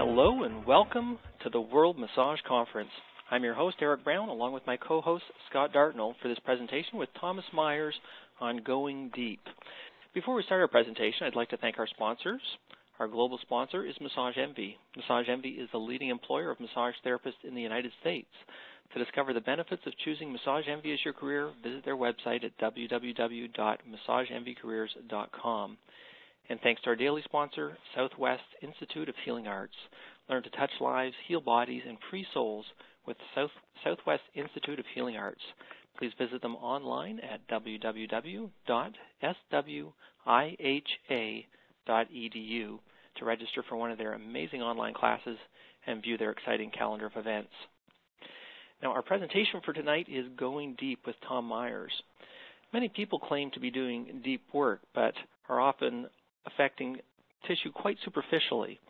Hello and welcome to the World Massage Conference. I'm your host, Eric Brown, along with my co-host, Scott Dartnell, for this presentation with Thomas Myers on Going Deep. Before we start our presentation, I'd like to thank our sponsors. Our global sponsor is Massage Envy. Massage Envy is the leading employer of massage therapists in the United States. To discover the benefits of choosing Massage Envy as your career, visit their website at www.massageenvycareers.com. And thanks to our daily sponsor, Southwest Institute of Healing Arts. Learn to touch lives, heal bodies, and free souls with Southwest Institute of Healing Arts. Please visit them online at www.swiha.edu to register for one of their amazing online classes and view their exciting calendar of events. Now, our presentation for tonight is Going Deep with Tom Myers. Many people claim to be doing deep work, but are often affecting tissue quite superficially.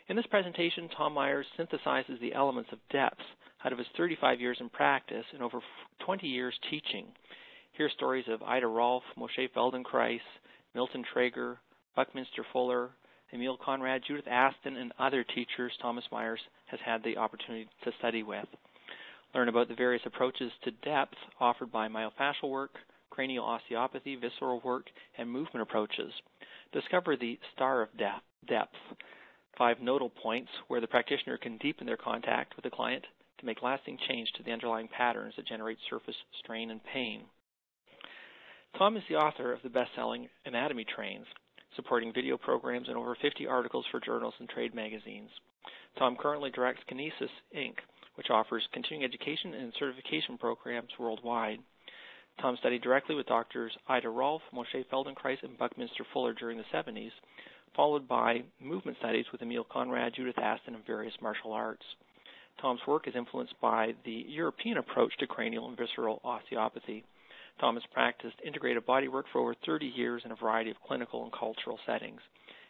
In this presentation, Tom Myers synthesizes the elements of depth out of his 35 years in practice and over 20 years teaching. Hear stories of Ida Rolf, Moshe Feldenkrais, Milton Traeger, Buckminster Fuller, Emil Conrad, Judith Aston, and other teachers Thomas Myers has had the opportunity to study with. Learn about the various approaches to depth offered by myofascial work, cranial osteopathy, visceral work, and movement approaches. Discover the star of depth, 5 nodal points where the practitioner can deepen their contact with the client to make lasting change to the underlying patterns that generate surface strain and pain. Tom is the author of the best-selling Anatomy Trains, supporting video programs and over 50 articles for journals and trade magazines. Tom currently directs Kinesis, Inc., which offers continuing education and certification programs worldwide. Tom studied directly with doctors Ida Rolf, Moshe Feldenkrais, and Buckminster Fuller during the 70s, followed by movement studies with Emil Conrad, Judith Aston, and various martial arts. Tom's work is influenced by the European approach to cranial and visceral osteopathy. Tom has practiced integrative bodywork for over 30 years in a variety of clinical and cultural settings.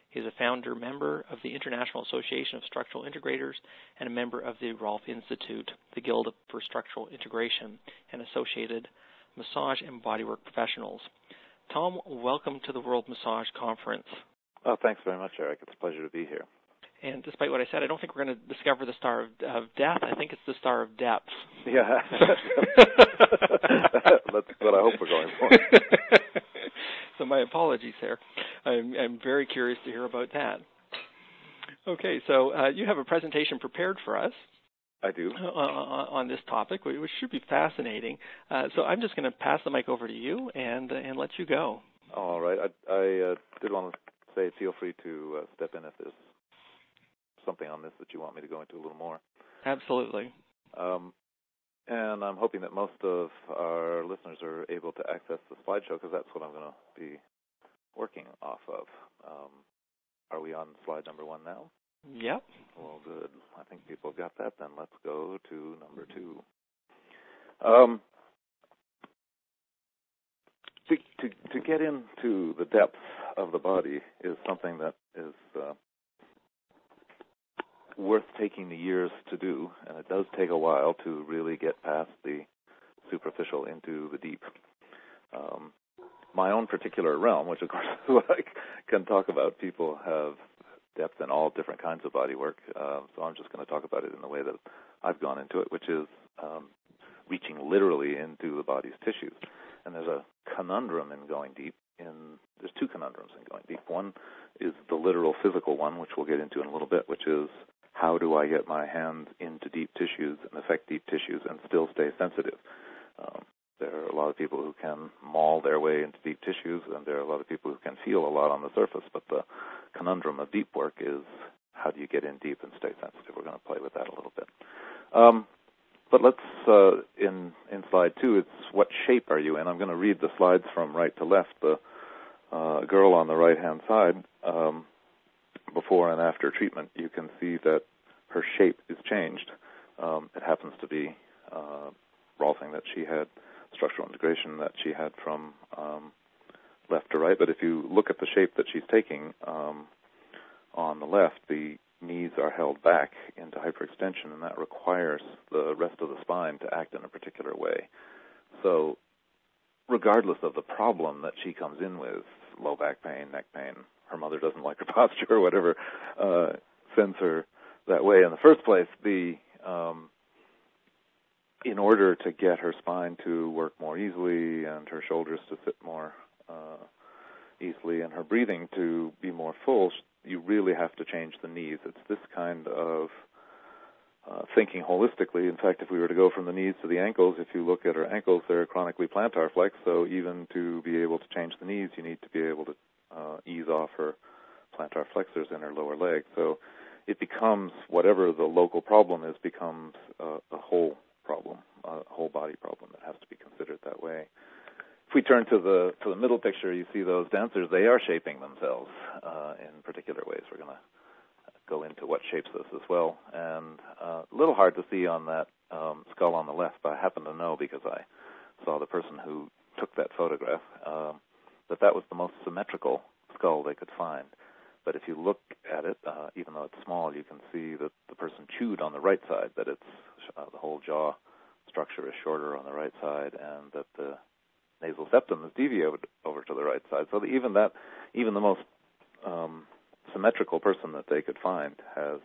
He is a founder member of the International Association of Structural Integrators and a member of the Rolf Institute, the Guild for Structural Integration, and associated massage and bodywork professionals. Tom, welcome to the World Massage Conference. Oh, thanks very much, Eric. It's a pleasure to be here. And despite what I said, I don't think we're going to discover the star of death. I think it's the star of depth. Yeah. That's what I hope we're going for. So my apologies there. I'm very curious to hear about that. Okay, so you have a presentation prepared for us. I do. On this topic, which should be fascinating. So I'm just going to pass the mic over to you and let you go. All right. I did want to say feel free to step in if there's something on this that you want me to go into a little more. Absolutely. And I'm hoping that most of our listeners are able to access the slideshow because that's what I'm going to be working off of. Are we on slide number 1 now? Yep. Well, good. I think people got that. Then let's go to number 2. To get into the depth of the body is something that is worth taking the years to do, and it does take a while to really get past the superficial into the deep. My own particular realm, which of course is what I can talk about, people have depth in all different kinds of body work, so I'm just going to talk about it in the way that I've gone into it, which is reaching literally into the body's tissues. And there's a conundrum in going deep. There's 2 conundrums in going deep. One is the literal physical one, which we'll get into in a little bit, which is how do I get my hands into deep tissues and affect deep tissues and still stay sensitive? There are a lot of people who can maul their way into deep tissues, and there are a lot of people who can feel a lot on the surface, but the conundrum of deep work is how do you get in deep and stay sensitive? We're going to play with that a little bit. But let's, in slide 2, it's what shape are you in? I'm going to read the slides from right to left. The girl on the right-hand side, before and after treatment, you can see that her shape is changed. It happens to be Rolfing that she had, structural integration that she had from left to right. But if you look at the shape that she's taking on the left, the knees are held back into hyperextension, and that requires the rest of the spine to act in a particular way. So regardless of the problem that she comes in with, low back pain, neck pain, her mother doesn't like her posture or whatever, sends her that way in the first place. In order to get her spine to work more easily and her shoulders to sit more easily and her breathing to be more full, you really have to change the knees. It's this kind of thinking holistically. In fact, if we were to go from the knees to the ankles, if you look at her ankles, they're chronically plantar flex, so even to be able to change the knees, you need to be able to ease off her plantar flexors in her lower leg. So it becomes, whatever the local problem is, becomes a whole problem, a whole body problem that has to be considered that way. If we turn to the middle picture, you see those dancers. They are shaping themselves in particular ways. We're going to go into what shapes this as well. And a little hard to see on that skull on the left, but I happen to know because I saw the person who took that photograph that was the most symmetrical skull they could find. But if you look at it, even though it's small, you can see that the person chewed on the right side, that it's the whole jaw structure is shorter on the right side, and that the nasal septum is deviated over to the right side. So that even the most symmetrical person that they could find has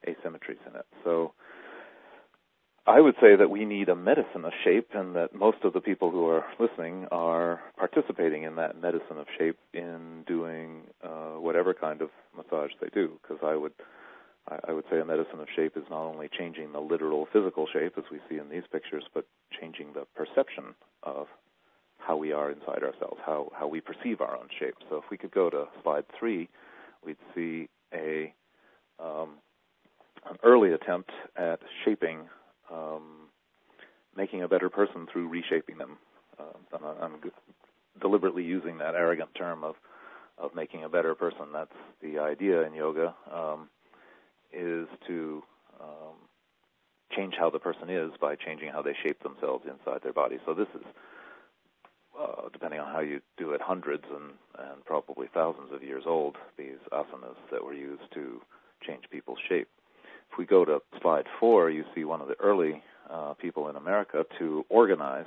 asymmetries in it. So I would say that we need a medicine of shape, and that most of the people who are listening are participating in that medicine of shape in doing whatever kind of massage they do, because I would say a medicine of shape is not only changing the literal physical shape, as we see in these pictures, but changing the perception of how we are inside ourselves, how we perceive our own shape. So if we could go to slide 3, we'd see an early attempt at shaping, making a better person through reshaping them. I'm deliberately using that arrogant term of making a better person. That's the idea in yoga, is to change how the person is by changing how they shape themselves inside their body. So this is, depending on how you do it, hundreds and probably thousands of years old, these asanas that were used to change people's shape. If we go to slide 4, you see one of the early people in America to organize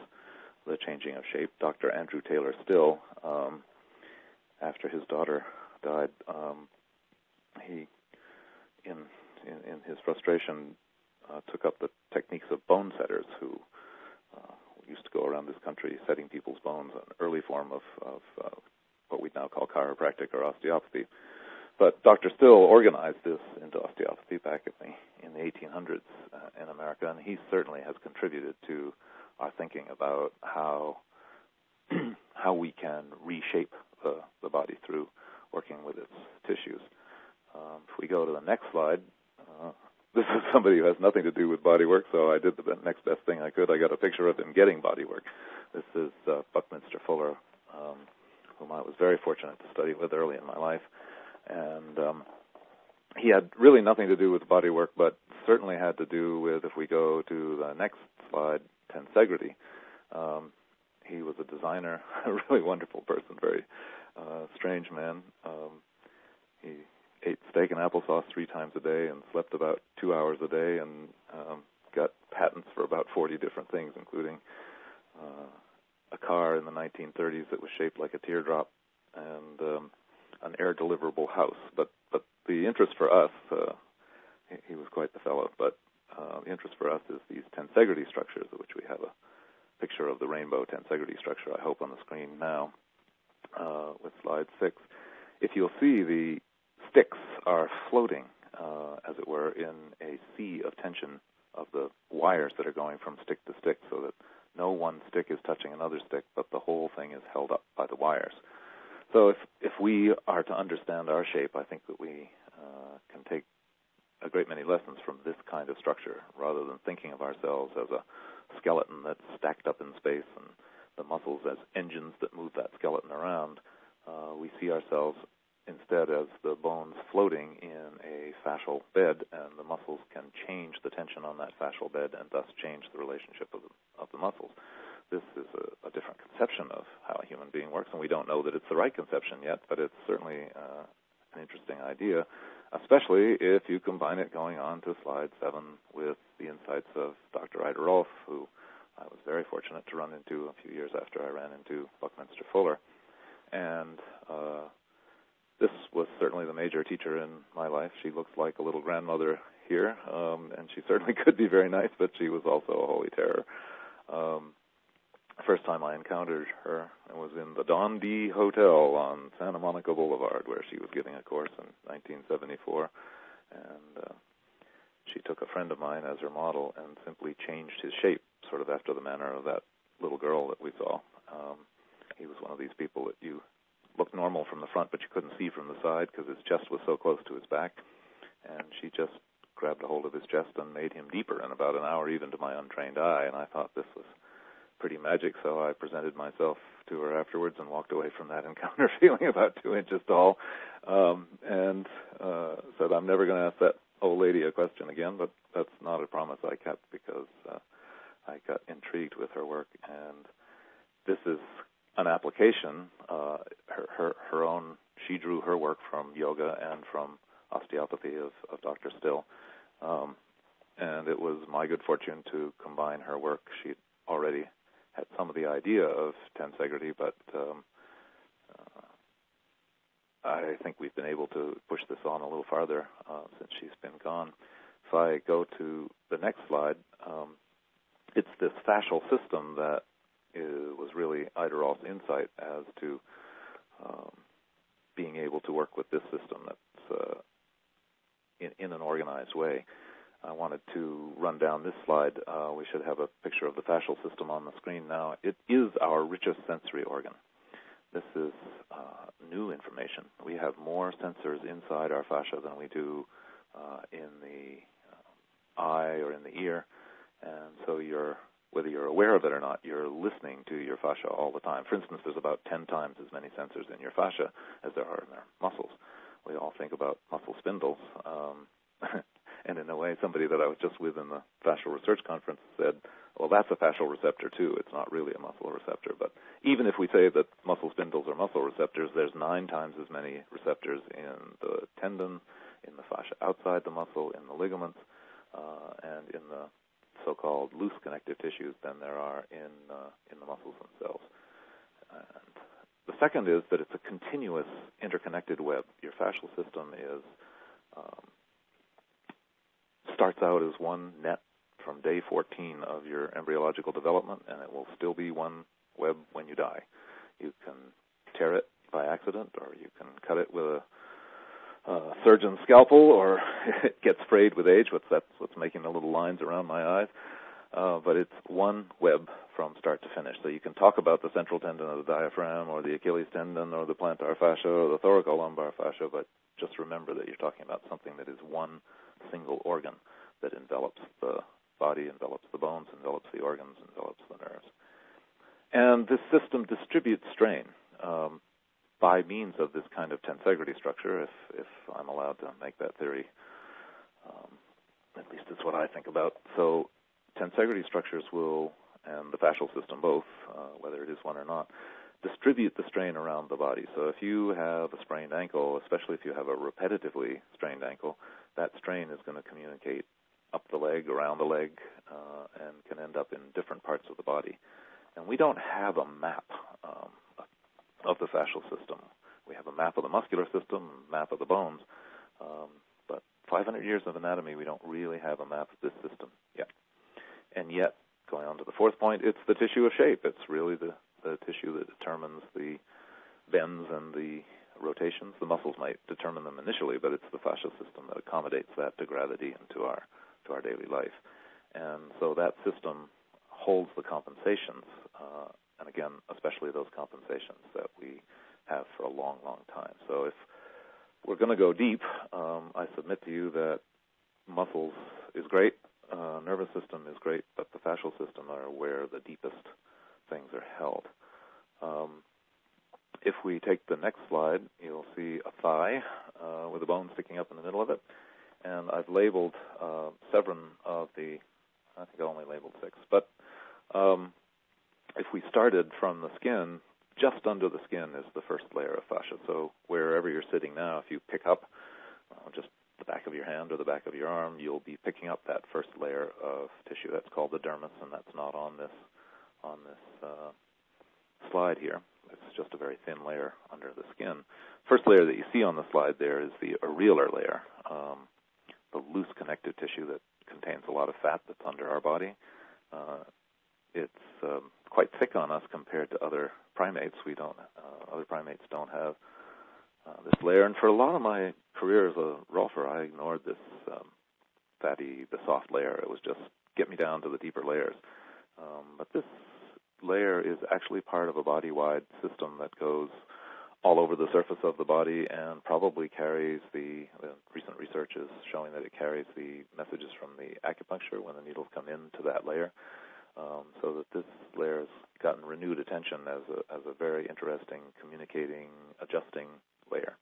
the changing of shape, Dr. Andrew Taylor Still. After his daughter died, he, in his frustration, took up the techniques of bone setters, who used to go around this country setting people's bones, an early form of what we now call chiropractic or osteopathy. But Dr. Still organized this into osteopathy back in the 1800s in America, and he certainly has contributed to our thinking about how we can reshape the body through working with its tissues. If we go to the next slide, this is somebody who has nothing to do with body work, so I did the next best thing I could. I got a picture of him getting body work. This is Buckminster Fuller, whom I was very fortunate to study with early in my life. And he had really nothing to do with body work, but certainly had to do with, if we go to the next slide, tensegrity. He was a designer, a really wonderful person, very strange man. He ate steak and applesauce 3 times a day and slept about 2 hours a day, and got patents for about 40 different things, including a car in the 1930s that was shaped like a teardrop, and an air-deliverable house. But the interest for us, he was quite the fellow, but the interest for us is these tensegrity structures, of which we have a picture of the rainbow tensegrity structure, I hope, on the screen now, with slide 6. If you'll see, the sticks are floating, as it were, in a sea of tension of the wires that are going from stick to stick, so that no one stick is touching another stick, but the whole thing is held up by the wires. So if we are to understand our shape, I think that we can take a great many lessons from this kind of structure, rather than thinking of ourselves as a skeleton that's stacked up in space and the muscles as engines that move that skeleton around. We see ourselves instead as the bones floating in a fascial bed, and the muscles can change the tension on that fascial bed and thus change the relationship of the muscles. This is a different conception of how a human being works, and we don't know that it's the right conception yet, but it's certainly an interesting idea, especially if you combine it, going on to slide 7, with the insights of Dr. Ida Rolf, who I was very fortunate to run into a few years after I ran into Buckminster Fuller. And this was certainly the major teacher in my life. She looks like a little grandmother here, and she certainly could be very nice, but she was also a holy terror. First time I encountered her, it was in the Don D Hotel on Santa Monica Boulevard, where she was giving a course in 1974, and she took a friend of mine as her model and simply changed his shape, sort of after the manner of that little girl that we saw. He was one of these people that you looked normal from the front, but you couldn't see from the side because his chest was so close to his back, and she just grabbed a hold of his chest and made him deeper in about an hour, even to my untrained eye, and I thought this was pretty magic, so I presented myself to her afterwards and walked away from that encounter feeling about 2 inches tall, and said, I'm never going to ask that old lady a question again, but that's not a promise I kept because I got intrigued with her work, and this is an application. Her own, she drew her work from yoga and from osteopathy of Dr. Still, and it was my good fortune to combine her work. She already had some of the idea of tensegrity, but I think we've been able to push this on a little farther since she's been gone. If I go to the next slide, it's this fascial system that was really Eidorolf's insight as to being able to work with this system that's in an organized way. I wanted to run down this slide. We should have a picture of the fascial system on the screen now. It is our richest sensory organ. This is new information. We have more sensors inside our fascia than we do in the eye or in the ear, and so whether you're aware of it or not, you're listening to your fascia all the time. For instance, there's about 10 times as many sensors in your fascia as there are in their muscles. We all think about muscle spindles, and in a way, somebody that I was just with in the Fascial Research Conference said, well, that's a fascial receptor too. It's not really a muscle receptor. But even if we say that muscle spindles are muscle receptors, there's 9 times as many receptors in the tendon, in the fascia outside the muscle, in the ligaments, and in the so-called loose connective tissues than there are in the muscles themselves. And the second is that it's a continuous interconnected web. Your fascial system starts out as one net from day 14 of your embryological development, and it will still be one web when you die. You can tear it by accident, or you can cut it with a surgeon's scalpel, or it gets frayed with age. That's what's making the little lines around my eyes. But it's one web from start to finish. So you can talk about the central tendon of the diaphragm, or the Achilles tendon, or the plantar fascia, or the thoracolumbar fascia, but just remember that you're talking about something that is one single organ that envelops the body, envelops the bones, envelops the organs, envelops the nerves. And this system distributes strain by means of this kind of tensegrity structure, if I'm allowed to make that theory. At least it's what I think about. So tensegrity structures will, and the fascial system both, whether it is one or not, distribute the strain around the body. So if you have a sprained ankle, especially if you have a repetitively strained ankle, that strain is going to communicate up the leg, around the leg, and can end up in different parts of the body. And we don't have a map of the fascial system. We have a map of the muscular system, a map of the bones, but 500 years of anatomy, we don't really have a map of this system yet. And yet, going on to the fourth point, it's the tissue of shape. It's really the tissue that determines the bends and the rotations. The muscles might determine them initially, but it's the fascial system that accommodates that to gravity and to our daily life. And so that system holds the compensations, and again, especially those compensations that we have for a long, long time. So if we're going to go deep, I submit to you that muscles is great, nervous system is great, but the fascial system are where the deepest things are held. If we take the next slide, you'll see a thigh with a bone sticking up in the middle of it. And I've labeled 7 of the, I think I only labeled 6. But if we started from the skin, just under the skin is the first layer of fascia. So wherever you're sitting now, if you pick up just the back of your hand or the back of your arm, you'll be picking up that first layer of tissue. That's called the dermis, and that's not on this slide here. it's just a very thin layer under the skin. First layer that you see on the slide there is the areolar layer, the loose connective tissue that contains a lot of fat that's under our body. It's quite thick on us compared to other primates. Other primates don't have this layer. And for a lot of my career as a rolfer, I ignored this the soft layer. It was just get me down to the deeper layers. But this layer is actually part of a body-wide system that goes all over the surface of the body and probably carries the recent research is showing that it carries the messages from the acupuncture when the needles come into that layer, so that this layer has gotten renewed attention as a very interesting, communicating, adjusting layer.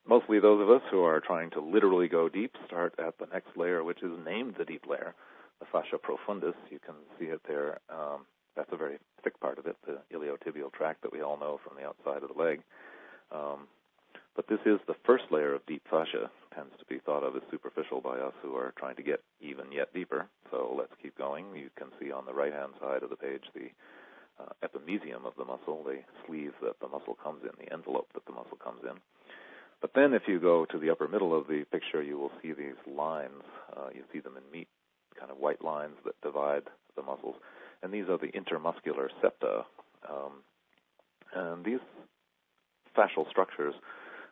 Mostly those of us who are trying to literally go deep start at the next layer, which is named the deep layer, the fascia profundus. You can see it there. That's a very thick part of it, the iliotibial tract that we all know from the outside of the leg. But this is the first layer of deep fascia. Tends to be thought of as superficial by us who are trying to get even yet deeper. So let's keep going. You can see on the right-hand side of the page the epimysium of the muscle, the sleeve that the muscle comes in, the envelope that the muscle comes in. But then if you go to the upper middle of the picture, you will see these lines. You see them in meat, kind of white lines that divide the muscles. And these are the intermuscular septa. And these fascial structures,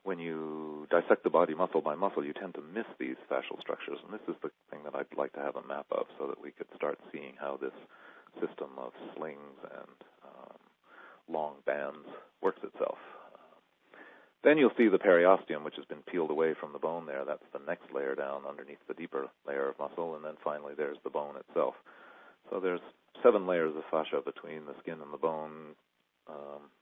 when you dissect the body muscle by muscle, you tend to miss these fascial structures. And this is the thing that I'd like to have a map of so that we could start seeing how this system of slings and long bands works itself. Then you'll see the periosteum, which has been peeled away from the bone there. That's the next layer down underneath the deeper layer of muscle. And then finally there's the bone itself. So there's 7 layers of fascia between the skin and the bone.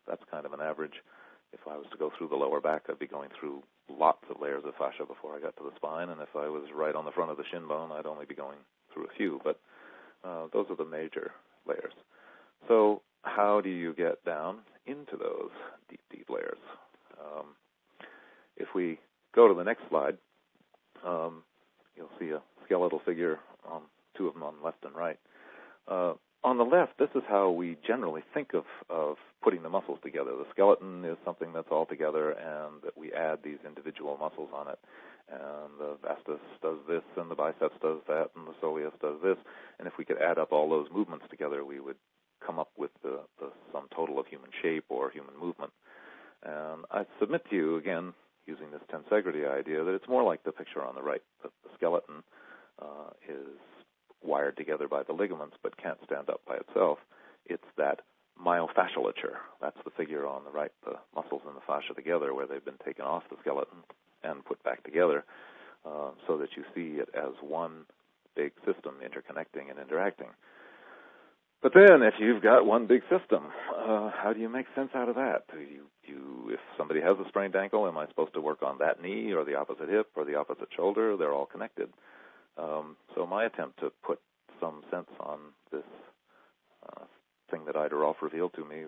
That's kind of an average. If I was to go through the lower back, I'd be going through lots of layers of fascia before I got to the spine. And if I was right on the front of the shin bone, I'd only be going through a few. But those are the major layers. So how do you get down into those deep, deep layers? If we go to the next slide, you'll see a skeletal figure, 2 of them on left and right. On the left, this is how we generally think of putting the muscles together. The skeleton is something that's all together, and that we add these individual muscles on it. And the vastus does this, and the biceps does that, and the soleus does this. And if we could add up all those movements together, we would come up with the sum total of human shape or human movement. And I submit to you, again, using this tensegrity idea, that it's more like the picture on the right, that the skeleton is wired together by the ligaments but can't stand up by itself. It's that myofascialature. That's the figure on the right, the muscles and the fascia together, where they've been taken off the skeleton and put back together, so that you see it as one big system interconnecting and interacting. But then, if you've got one big system, how do you make sense out of that? If somebody has a sprained ankle, am I supposed to work on that knee or the opposite hip or the opposite shoulder? They're all connected. So my attempt to put some sense on this thing that Ida Rolf revealed to me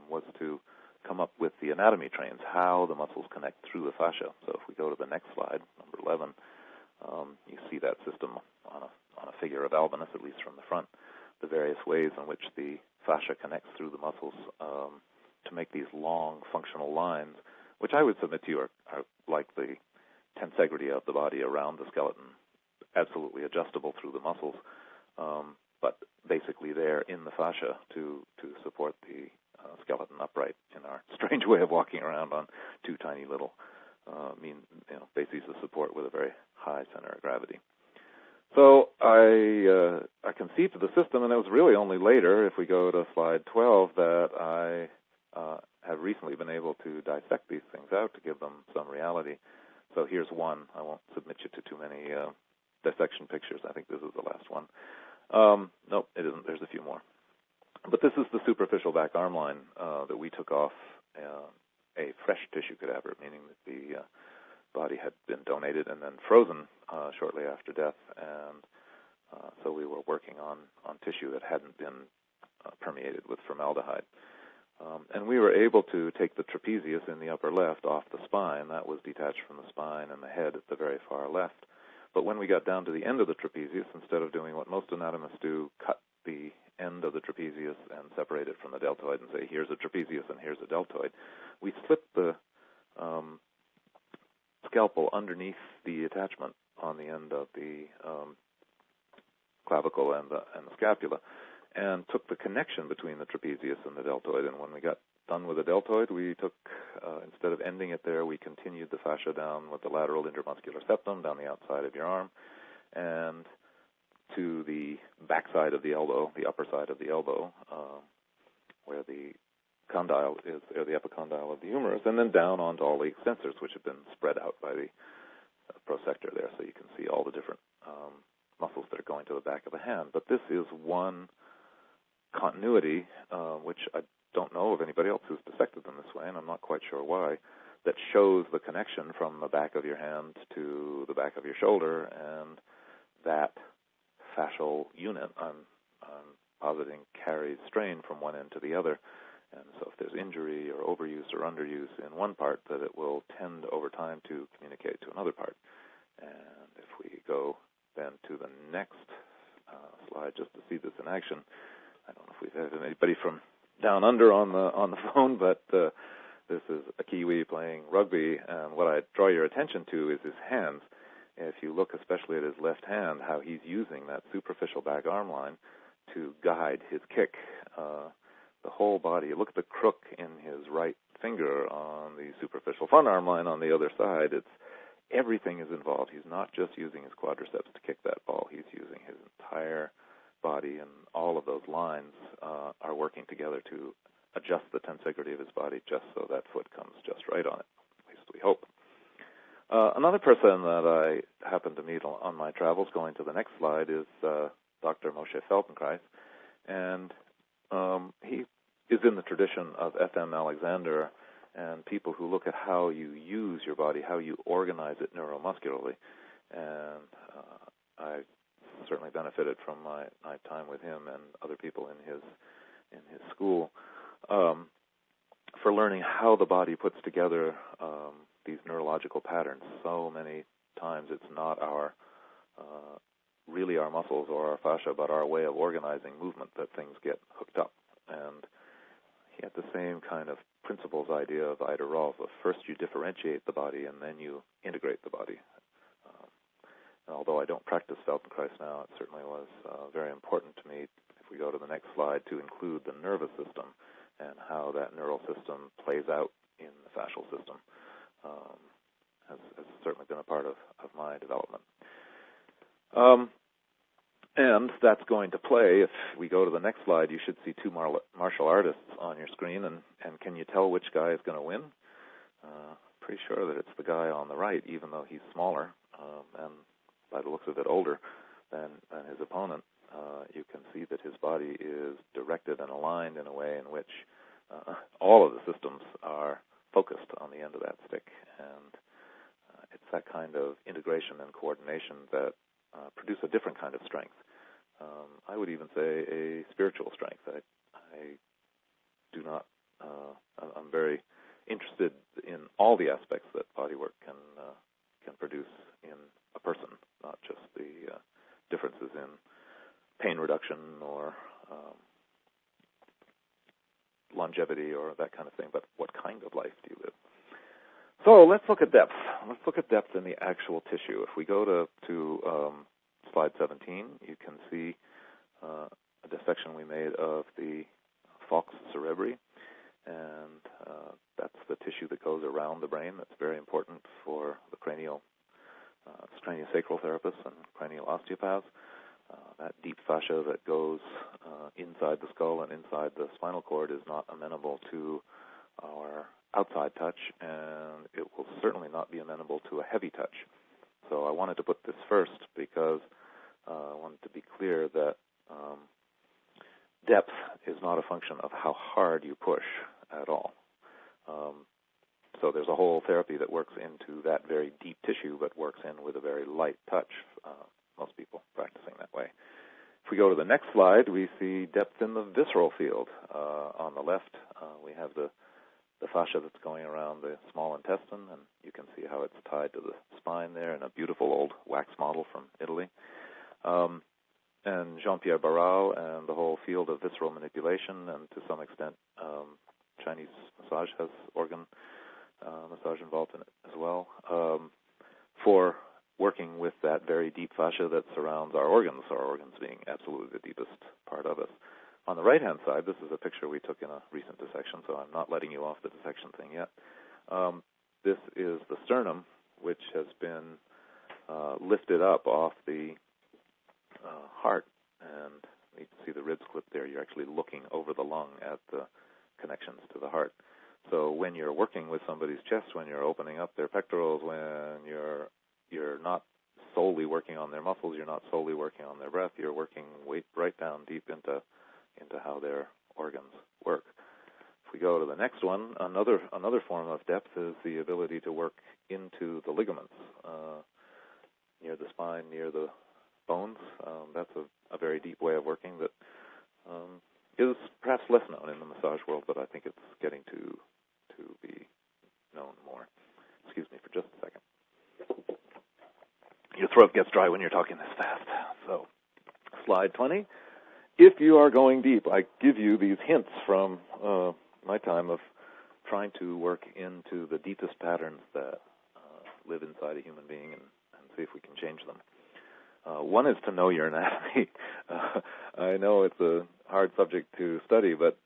was to come up with the anatomy trains, how the muscles connect through the fascia. So if we go to the next slide, number 11, you see that system on a figure of Albinus, at least from the front, the various ways in which the fascia connects through the muscles to make these long functional lines, which I would submit to you are like the tensegrity of the body around the skeleton, absolutely adjustable through the muscles, but basically there in the fascia to support the skeleton upright in our strange way of walking around on 2 tiny little bases of support with a very high center of gravity. So I conceived of the system, and it was really only later, if we go to slide 12, that I have recently been able to dissect these things out to give them some reality. So here's one. I won't submit you to too many dissection pictures. I think this is the last one. Nope, it isn't. There's a few more. But this is the superficial back arm line that we took off a fresh tissue cadaver, meaning that the body had been donated and then frozen shortly after death, and so we were working on tissue that hadn't been permeated with formaldehyde. And we were able to take the trapezius in the upper left off the spine. That was detached from the spine and the head at the very far left. But when we got down to the end of the trapezius, instead of doing what most anatomists do, cut the end of the trapezius and separate it from the deltoid and say, here's a trapezius and here's a deltoid. We slip the scalpel underneath the attachment on the end of the clavicle and the scapula, and took the connection between the trapezius and the deltoid. And when we got done with the deltoid, we took, instead of ending it there, we continued the fascia down with the lateral intermuscular septum down the outside of your arm, and to the backside of the elbow, the upper side of the elbow, where the condyle is, or the epicondyle of the humerus, and then down onto all the extensors, which have been spread out by the prosector there, so you can see all the different muscles that are going to the back of the hand. But this is one continuity, which I don't know of anybody else who's dissected them this way, and I'm not quite sure why, that shows the connection from the back of your hand to the back of your shoulder, and that fascial unit, I'm positing, carries strain from one end to the other. And so if there's injury or overuse or underuse in one part, that it will tend over time to communicate to another part. And if we go then to the next slide just to see this in action, I don't know if we've had anybody from down under on the phone, but this is a Kiwi playing rugby, and what I draw your attention to is his hands. If you look especially at his left hand, how he's using that superficial back arm line to guide his kick. The whole body. Look at the crook in his right finger on the superficial front arm line on the other side. Everything is involved. He's not just using his quadriceps to kick that ball. He's using his entire body, and all of those lines are working together to adjust the tensegrity of his body just so that foot comes just right on it. At least we hope. Another person that I happened to meet on my travels, going to the next slide, is Dr. Moshe Feldenkrais, and he is in the tradition of F.M. Alexander and people who look at how you use your body, how you organize it neuromuscularly. And I certainly benefited from my time with him and other people in his school for learning how the body puts together these neurological patterns. So many times it's not really our muscles or our fascia, but our way of organizing movement that things get hooked up. And he had the same kind of principles idea of Ida Rolf, of first you differentiate the body and then you integrate the body. And although I don't practice Feldenkrais now, it certainly was very important to me, if we go to the next slide, to include the nervous system and how that neural system plays out in the fascial system. Has certainly been a part of my development. And that's going to play, if we go to the next slide, you should see two martial artists on your screen, and can you tell which guy is going to win? Pretty sure that it's the guy on the right, even though he's smaller, and by the looks of it older than his opponent. You can see that his body is directed and aligned in a way in which all of the systems are focused on the end of that stick, and it's that kind of integration and coordination that produce a different kind of strength. I would even say a spiritual strength. I do not. I'm very interested in all the aspects that bodywork can produce in a person, not just the differences in pain reduction or longevity or that kind of thing, but what kind of life do you live? So let's look at depth. Let's look at depth in the actual tissue. If we go to slide 17, you can see a dissection we made of the falx cerebri, and that's the tissue that goes around the brain. That's very important for the craniosacral therapists and cranial osteopaths. That deep fascia that goes inside the skull and inside the spinal cord is not amenable to our outside touch, and it will certainly not be amenable to a heavy touch. So I wanted to put this first because I wanted to be clear that depth is not a function of how hard you push at all. So there's a whole therapy that works into that very deep tissue but works in with a very light touch, most people practicing that way. If we go to the next slide, we see depth in the visceral field. On the left, we have the fascia that's going around the small intestine, and you can see how it's tied to the spine there in a beautiful old wax model from Italy. and Jean-Pierre Barral and the whole field of visceral manipulation, and to some extent Chinese massage has organ massage involved in it as well, for working with that very deep fascia that surrounds our organs being absolutely the deepest part of us. On the right-hand side, this is a picture we took in a recent dissection, so I'm not letting you off the dissection thing yet. This is the sternum, which has been lifted up off the heart, and you can see the ribs clipped there. You're actually looking over the lung at the connections to the heart. So when you're working with somebody's chest, when you're opening up their pectorals, when you're not solely working on their muscles, you're not solely working on their breath, you're working right down deep into how their organs work. If we go to the next one, another form of depth is the ability to work into the ligaments near the spine, near the bones. That's a very deep way of working that is perhaps less known in the massage world, but I think it's getting to be known more. Excuse me for just a second. Your throat gets dry when you're talking this fast. So, slide 20. If you are going deep, I give you these hints from my time of trying to work into the deepest patterns that live inside a human being and see if we can change them. One is to know your anatomy. I know it's a hard subject to study, but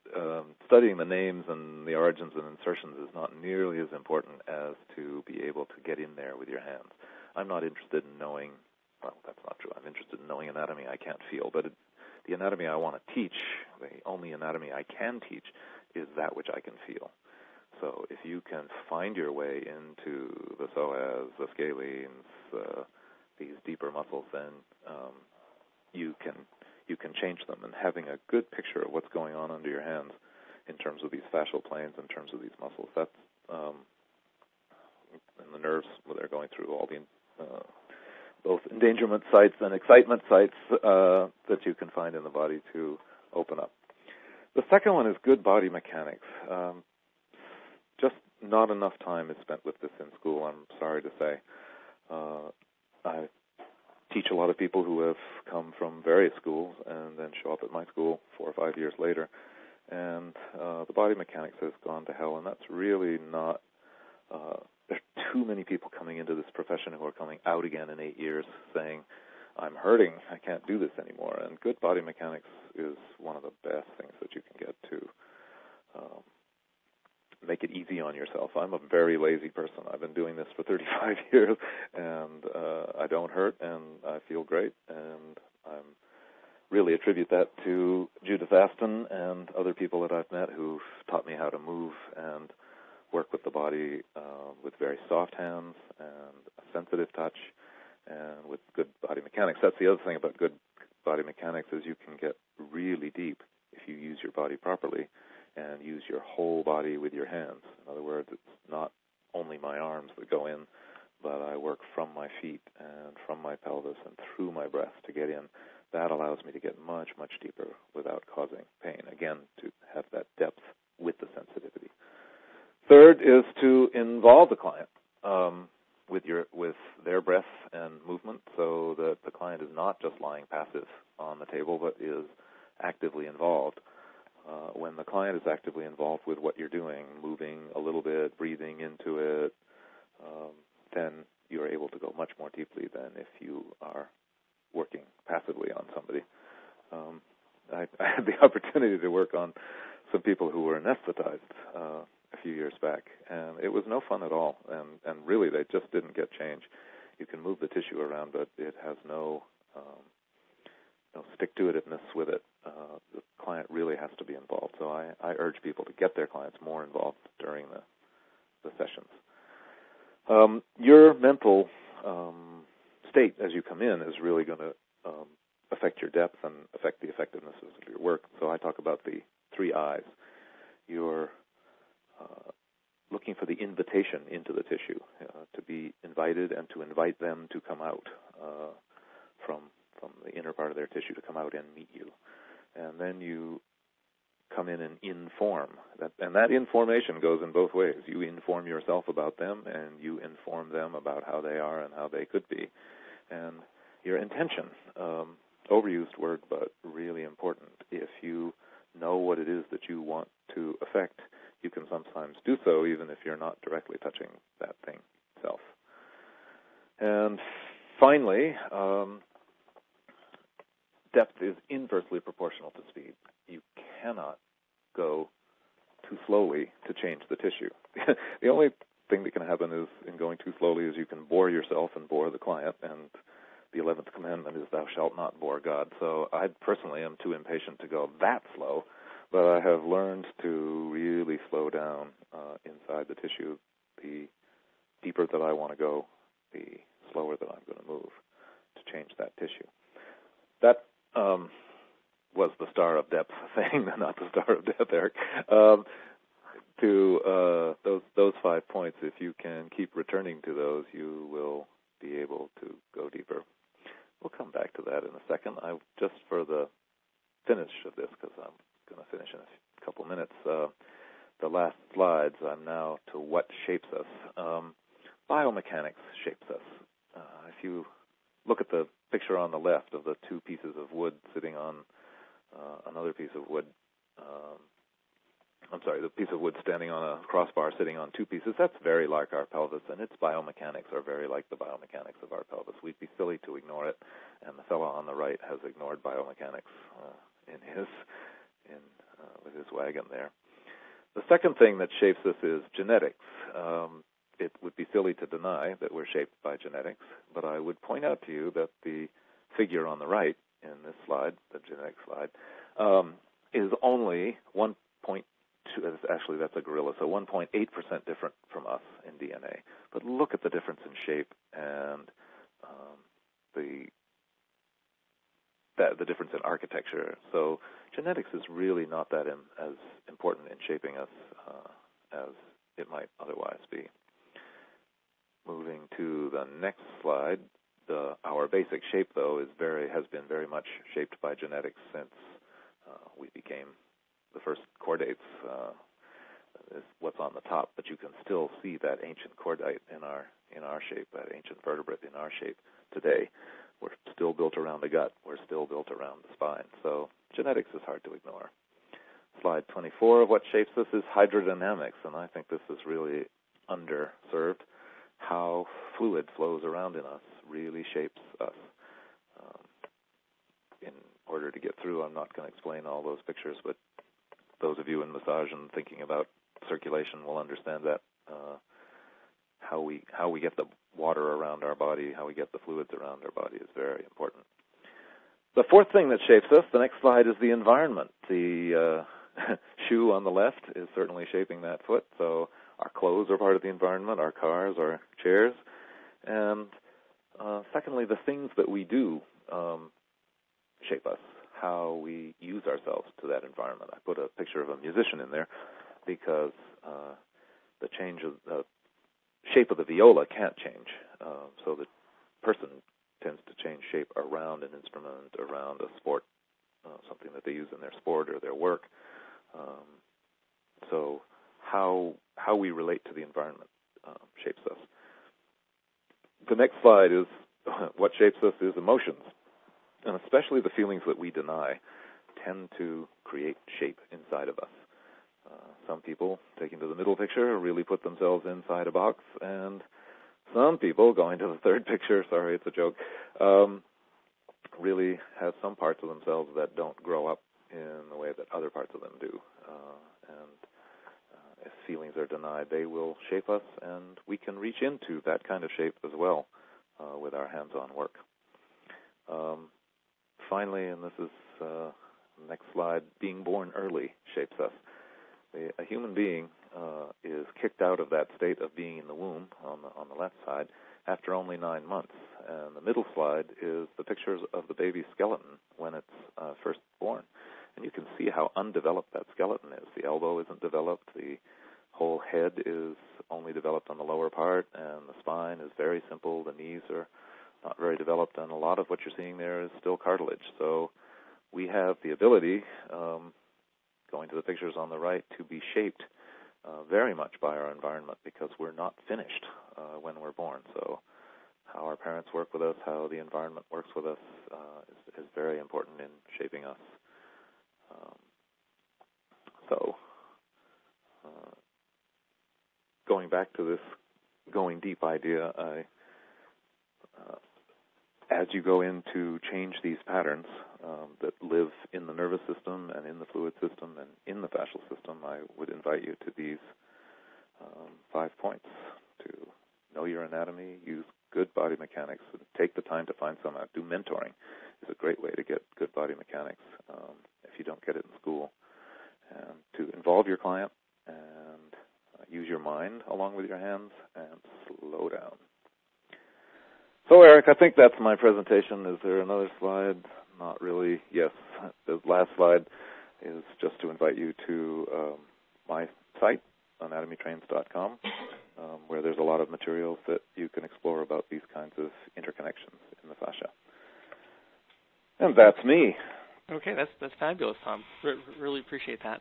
studying the names and the origins and insertions is not nearly as important as to be able to get in there with your hands. I'm not interested in knowing, well, that's not true. I'm interested in knowing anatomy I can't feel, but the anatomy I want to teach, the only anatomy I can teach, is that which I can feel. So if you can find your way into the psoas, the scalenes, these deeper muscles, then you can change them. And having a good picture of what's going on under your hands in terms of these fascial planes, in terms of these muscles, that's and the nerves where they're going through all the both endangerment sites and excitement sites that you can find in the body to open up. The second one is good body mechanics. Just not enough time is spent with this in school, I'm sorry to say. I teach a lot of people who have come from various schools and then show up at my school 4 or 5 years later, and the body mechanics has gone to hell, and that's really not... there are too many people coming into this profession who are coming out again in 8 years saying, I'm hurting, I can't do this anymore. And good body mechanics is one of the best things that you can get to make it easy on yourself. I'm a very lazy person. I've been doing this for 35 years, and I don't hurt, and I feel great. And I really attribute that to Judith Aston and other people that I've met who've taught me how to move and work with the body with very soft hands and a sensitive touch and with good body mechanics. That's the other thing about good body mechanics is you can get really deep if you use your body properly and use your whole body with your hands. In other words, it's not only my arms that go in, but I work from my feet and from my pelvis and through my breath to get in. That allows me to get much, much deeper without causing pain. Again, to have that depth with the sensitivity. Third is to involve the client with their breath and movement, so that the client is not just lying passive on the table, but is actively involved. When the client is actively involved with what you're doing, moving a little bit, breathing into it, then you are able to go much more deeply than if you are working passively on somebody. I had the opportunity to work on some people who were anesthetized a few years back, and it was no fun at all, and really they just didn't get change. You can move the tissue around, but it has no stick-to-itiveness with it. The client really has to be involved, so I urge people to get their clients more involved during the sessions. Your mental state as you come in is really going to affect your depth and affect the effectiveness of your work. So I talk about the 3 I's. You're looking for the invitation into the tissue, to be invited and to invite them to come out from the inner part of their tissue, to come out and meet you. And then you come in and inform. And that information goes in both ways. You inform yourself about them, and you inform them about how they are and how they could be. And your intention, overused word, but really important. If you know what it is that you want to affect, you can sometimes do so even if you're not directly touching that thing itself. And finally, depth is inversely proportional to speed. You cannot go too slowly to change the tissue. The only thing that can happen is in going too slowly is you can bore yourself and bore the client, and the 11th commandment is thou shalt not bore God. So I personally am too impatient to go that slow, but I have learned to really slow down inside the tissue. The deeper that I want to go, the slower that I'm going to move to change that tissue. That was the star of depth thing, not the star of depth, Eric. To those 5 points, if you can keep returning to those, you will be able to go deeper. We'll come back to that in a second. Just for the finish of this, because I'm going to finish in a couple minutes, the last slides, I'm now to what shapes us. Biomechanics shapes us. If you look at the picture on the left of the two pieces of wood sitting on another piece of wood, the piece of wood standing on a crossbar sitting on two pieces, that's very like our pelvis, and its biomechanics are very like the biomechanics of our pelvis. We'd be silly to ignore it, and the fellow on the right has ignored biomechanics with his wagon there. The second thing that shapes us is genetics. It would be silly to deny that we're shaped by genetics, but I would point out to you that the figure on the right in this slide, the genetic slide, is only 1.2, actually that's a gorilla, so 1.8% different from us in DNA. But look at the difference in shape and the difference in architecture. So genetics is really not that as important in shaping us as it might otherwise be. Moving to the next slide, our basic shape, though, has been very much shaped by genetics since we became the first chordates. Is what's on the top, but you can still see that ancient chordate in our shape, that ancient vertebrate in our shape today. We're still built around the gut. We're still built around the spine. So genetics is hard to ignore. Slide 24 of what shapes us is hydrodynamics, and I think this is really underserved. How fluid flows around in us really shapes us. In order to get through, I'm not going to explain all those pictures, but those of you in massage and thinking about circulation will understand that how we get the water around our body, how we get the fluids around our body is very important. The fourth thing that shapes us, the next slide, is the environment. The shoe on the left is certainly shaping that foot, so our clothes are part of the environment, our cars, our chairs. And secondly, the things that we do shape us, how we use ourselves to that environment. I put a picture of a musician in there because the change of the shape of the viola can't change. So the person tends to change shape around an instrument, around a sport, something that they use in their sport or their work. So how we relate to the environment shapes us. The next slide is what shapes us is emotions, and especially the feelings that we deny tend to create shape inside of us. Some people, taking to the middle picture, really put themselves inside a box, and some people, going to the third picture, sorry, it's a joke, really have some parts of themselves that don't grow up in the way that other parts of them do. If feelings are denied, they will shape us, and we can reach into that kind of shape as well with our hands-on work. Finally, and this is the next slide, being born early shapes us. A human being is kicked out of that state of being in the womb on the left side after only 9 months. And the middle slide is the pictures of the baby's skeleton when it's first born. And you can see how undeveloped that skeleton is. The elbow isn't developed. The whole head is only developed on the lower part, and the spine is very simple. The knees are not very developed, and a lot of what you're seeing there is still cartilage. So we have the ability, going to the pictures on the right, to be shaped very much by our environment because we're not finished when we're born. So how our parents work with us, how the environment works with us, is very important in shaping us. Going back to this going deep idea, as you go in to change these patterns that live in the nervous system and in the fluid system and in the fascial system, I would invite you to these 5 points: to know your anatomy, use good body mechanics, and take the time to find some out. Do mentoring is a great way to get good body mechanics if you don't get it in school. And to involve your client and use your mind along with your hands and slow down. So, Eric, I think that's my presentation. Is there another slide? Not really. Yes, the last slide is just to invite you to my site, anatomytrains.com, where there's a lot of materials that you can explore about these kinds of interconnections in the fascia. And that's me. Okay, that's fabulous, Tom. Really appreciate that.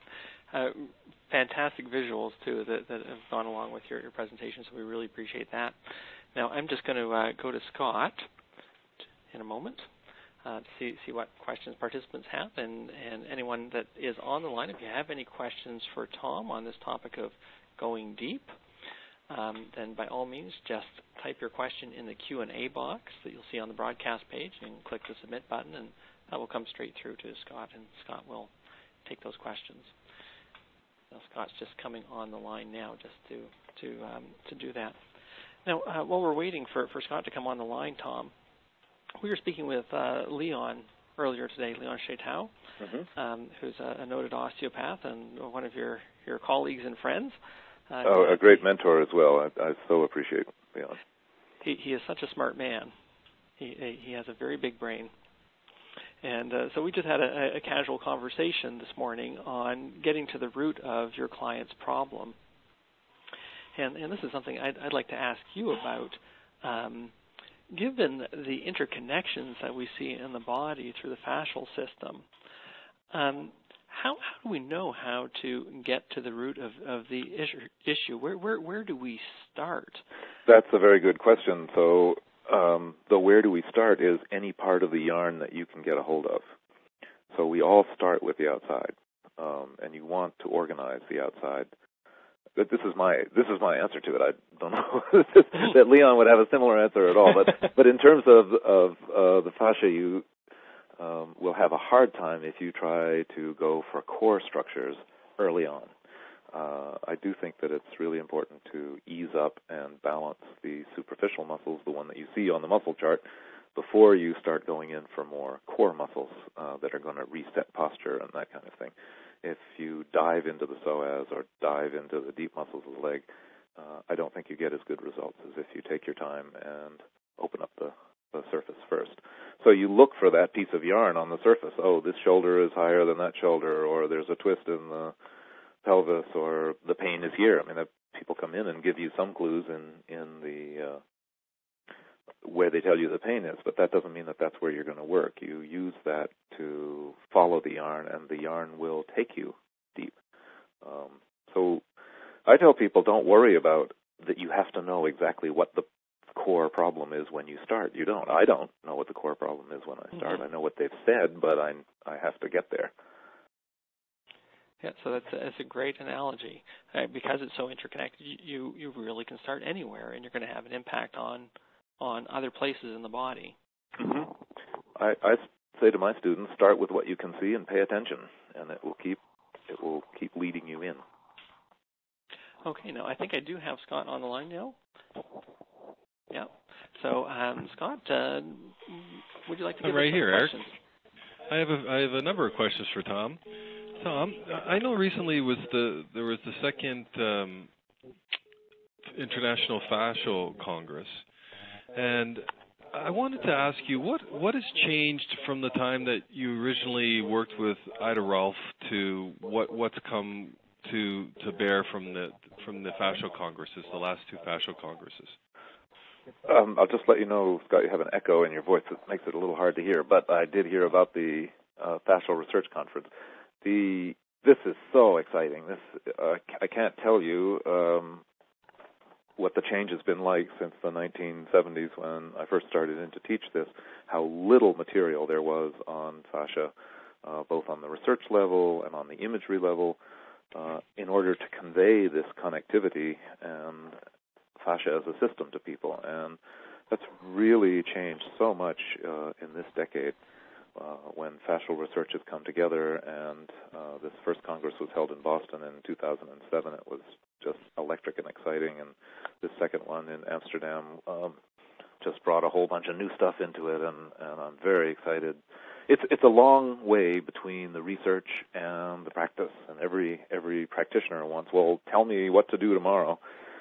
Fantastic visuals, too, that have gone along with your presentation, so we really appreciate that. Now, I'm just going to go to Scott in a moment to see what questions participants have, and anyone that is on the line, if you have any questions for Tom on this topic of going deep, then by all means, just type your question in the Q&A box that you'll see on the broadcast page, and click the submit button, and that will come straight through to Scott, and Scott will take those questions. Now, Scott's just coming on the line now just to do that. Now, while we're waiting for Scott to come on the line, Tom, we were speaking with Leon earlier today, Leon Chateau, who's a noted osteopath and one of your colleagues and friends. A great mentor as well. I so appreciate Leon. He is such a smart man. He has a very big brain. And so we just had a casual conversation this morning on getting to the root of your client's problem. And this is something I'd like to ask you about. Given the interconnections that we see in the body through the fascial system, how do we know how to get to the root of the issue? Where do we start? That's a very good question. So the where do we start is any part of the yarn that you can get a hold of. So we all start with the outside, and you want to organize the outside. This is my answer to it. I don't know that Leon would have a similar answer at all. But in terms of the fascia, you will have a hard time if you try to go for core structures early on. I do think that it's really important to ease up and balance the superficial muscles, the one that you see on the muscle chart, before you start going in for more core muscles that are going to reset posture and that kind of thing. If you dive into the psoas or dive into the deep muscles of the leg, I don't think you get as good results as if you take your time and open up the surface first. So you look for that piece of yarn on the surface. Oh, this shoulder is higher than that shoulder, or there's a twist in the pelvis, or the pain is here. I mean, people come in and give you some clues in the where they tell you the pain is, but that doesn't mean that that's where you're going to work. You use that to follow the yarn, and the yarn will take you deep. So I tell people, don't worry about that you have to know exactly what the core problem is when you start. You don't. I don't know what the core problem is when I start. I know what they've said, but I have to get there. Yeah, so that's a great analogy. Because it's so interconnected, you really can start anywhere, and you're going to have an impact on other places in the body. Mm-hmm. I say to my students, start with what you can see and pay attention, and it will keep leading you in. Okay, now I think I do have Scott on the line now. Yeah. So, Scott, would you like to give us some questions? Eric. I have a number of questions for Tom. Tom, I know recently there was the second International Fascial Congress, and I wanted to ask you what has changed from the time that you originally worked with Ida Rolf to what's come to bear from the fascial congresses, the last two fascial congresses. I'll just let you know, Scott, you have an echo in your voice that makes it a little hard to hear, but I did hear about the Fascial Research Conference. This is so exciting. I can't tell you what the change has been like since the 1970s when I first started in to teach this, how little material there was on fascia, both on the research level and on the imagery level, in order to convey this connectivity and fascia as a system to people. And that's really changed so much in this decade when fascial research has come together. And this first Congress was held in Boston in 2007. It was just electric and exciting. And this second one in Amsterdam just brought a whole bunch of new stuff into it, and I'm very excited. It's a long way between the research and the practice, and every practitioner wants, well, tell me what to do tomorrow,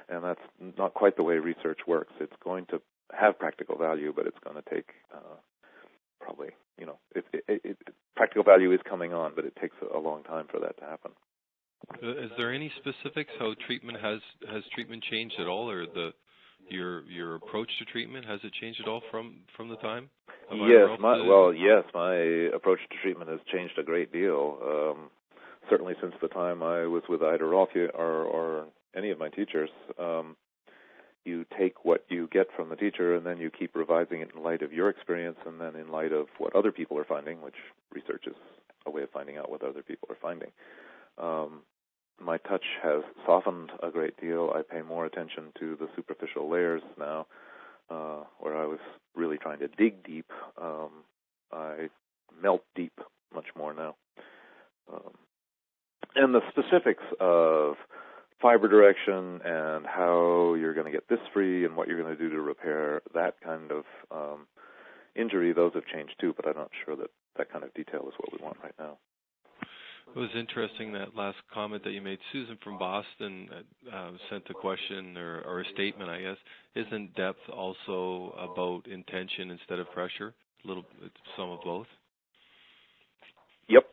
and that's not quite the way research works. It's going to have practical value, but it's going to take probably, practical value is coming on, but it takes a long time for that to happen. Is there any specifics how treatment has treatment changed at all, or your approach to treatment, has it changed at all from the time? Yes, my approach to treatment has changed a great deal. Certainly since the time I was with Ida Rolf or any of my teachers. You take what you get from the teacher, and then you keep revising it in light of your experience, and then in light of what other people are finding, which research is a way of finding out what other people are finding. My touch has softened a great deal. I pay more attention to the superficial layers now, where I was really trying to dig deep. I melt deep much more now. And the specifics of fiber direction and how you're going to get this free and what you're going to do to repair that kind of injury, those have changed too, but I'm not sure that kind of detail is what we want right now. It was interesting, that last comment that you made. Susan from Boston sent a question or a statement, I guess. Isn't depth also about intention instead of pressure? Some of both? Yep.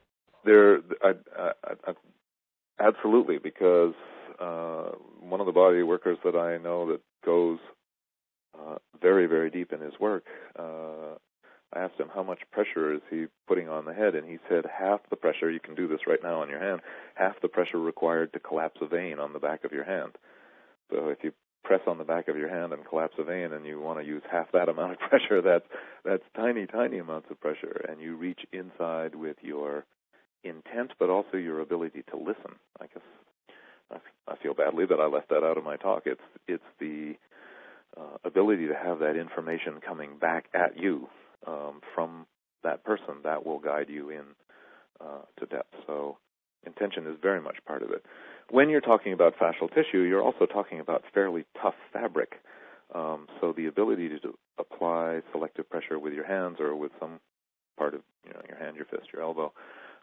Absolutely, because one of the body workers that I know that goes very, very deep in his work, I asked him how much pressure is he putting on the head, and he said half the pressure, you can do this right now on your hand, half the pressure required to collapse a vein on the back of your hand. So if you press on the back of your hand and collapse a vein and you want to use half that amount of pressure, that's tiny, tiny amounts of pressure, and you reach inside with your intent, but also your ability to listen. I guess I feel badly that I left that out of my talk. It's the ability to have that information coming back at you from that person that will guide you in to depth. So intention is very much part of it. When you're talking about fascial tissue, you're also talking about fairly tough fabric. So the ability to apply selective pressure with your hands or with some part of your hand, your fist, your elbow,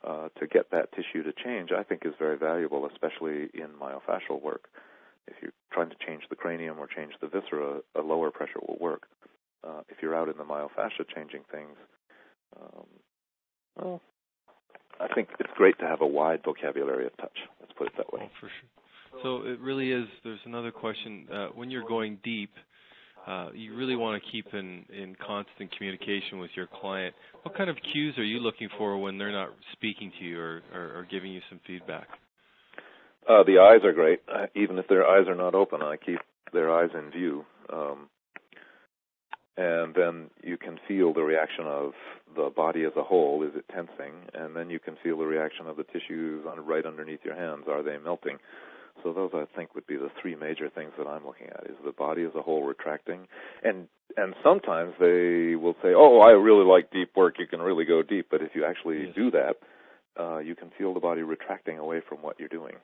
to get that tissue to change, I think is very valuable, especially in myofascial work. If you're trying to change the cranium or change the viscera, a lower pressure will work. If you're out in the myofascia changing things, I think it's great to have a wide vocabulary of touch. Let's put it that way. Oh, for sure. So it really is. There's another question. When you're going deep, you really want to keep in constant communication with your client. What kind of cues are you looking for when they're not speaking to you or giving you some feedback? The eyes are great. Even if their eyes are not open, I keep their eyes in view. And then you can feel the reaction of the body as a whole. Is it tensing? And then you can feel the reaction of the tissues right underneath your hands. Are they melting? So those, I think, would be the three major things that I'm looking at, is the body as a whole retracting. And sometimes they will say, oh, I really like deep work. You can really go deep. But if you actually do that, you can feel the body retracting away from what you're doing.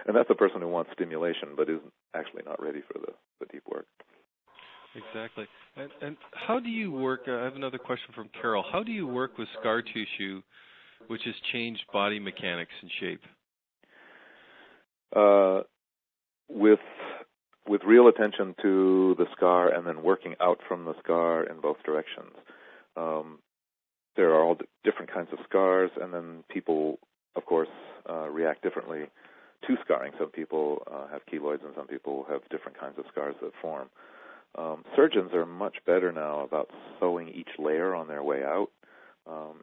And that's a person who wants stimulation but isn't actually not ready for the deep work. Exactly. And how do you work? I have another question from Carol. How do you work with scar tissue, which has changed body mechanics and shape? With real attention to the scar and then working out from the scar in both directions. There are all different kinds of scars, and then people, of course, react differently to scarring. Some people have keloids, and some people have different kinds of scars that form. Surgeons are much better now about sewing each layer on their way out,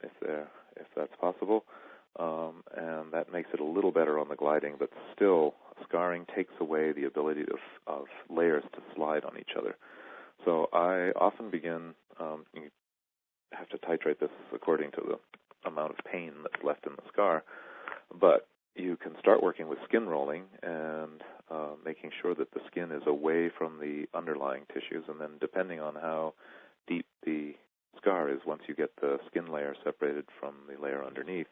if that's possible, and that makes it a little better on the gliding, but still scarring takes away the ability of layers to slide on each other. So I often begin, you have to titrate this according to the amount of pain that's left in the scar, but you can start working with skin rolling and making sure that the skin is away from the underlying tissues, and then depending on how deep the scar is, once you get the skin layer separated from the layer underneath,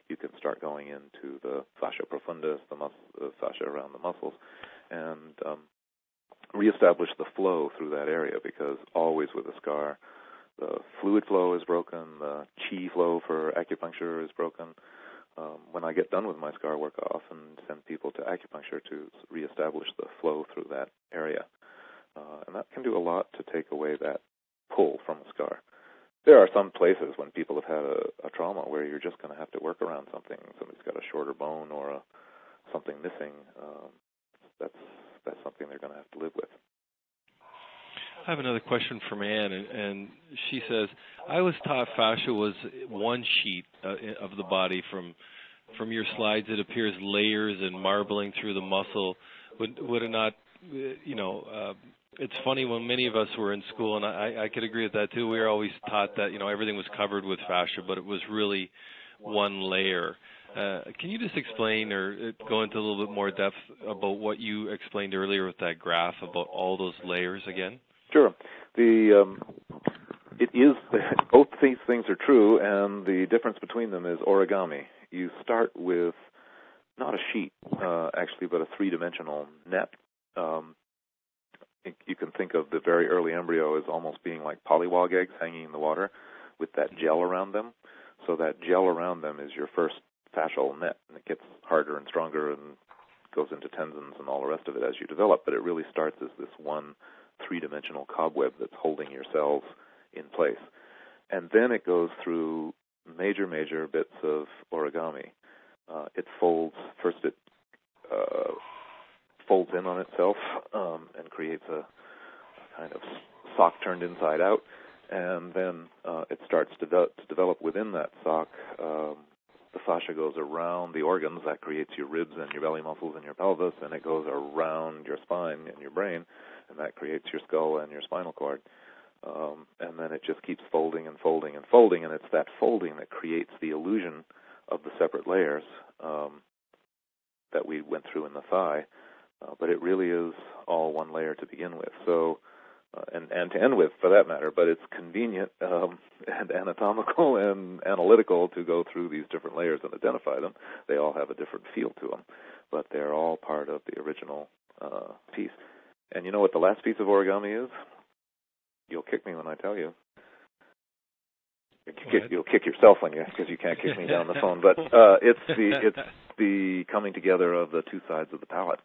you can start going into the fascia profundus, the fascia around the muscles, and reestablish the flow through that area, because always with a scar, the fluid flow is broken, the chi flow for acupuncture is broken. When I get done with my scar work, I often send people to acupuncture to reestablish the flow through that area. And that can do a lot to take away that pull from a scar. There are some places when people have had a trauma where you're just going to have to work around something. Somebody's got a shorter bone or something missing. That's something they're going to have to live with. I have another question from Anne, and she says, I was taught fascia was one sheet of the body. From your slides, it appears layers and marbling through the muscle. Would it not, it's funny, when many of us were in school, and I could agree with that too, we were always taught that, everything was covered with fascia, but it was really one layer. Can you just explain or go into a little bit more depth about what you explained earlier with that graph about all those layers again? Sure. It is, both these things are true, and the difference between them is origami. You start with not a sheet, actually, but a three-dimensional net. You can think of the very early embryo as almost being like pollywog eggs hanging in the water with that gel around them. So that gel around them is your first fascial net, and it gets harder and stronger and goes into tendons and all the rest of it as you develop, but it really starts as this one three-dimensional cobweb that's holding your cells in place. And then it goes through major bits of origami. It folds in on itself and creates a kind of sock turned inside out, and then it starts to develop within that sock. The fascia goes around the organs. That creates your ribs and your belly muscles and your pelvis, and it goes around your spine and your brain, and that creates your skull and your spinal cord. And then it just keeps folding and folding and folding, and it's that folding that creates the illusion of the separate layers that we went through in the thigh. But it really is all one layer to begin with. So, and to end with, for that matter, but it's convenient and anatomical and analytical to go through these different layers and identify them. They all have a different feel to them, but they're all part of the original piece. And you know what the last piece of origami is? You'll kick me when I tell you. You'll kick yourself because you can't kick me down the phone. But it's the coming together of the two sides of the palate.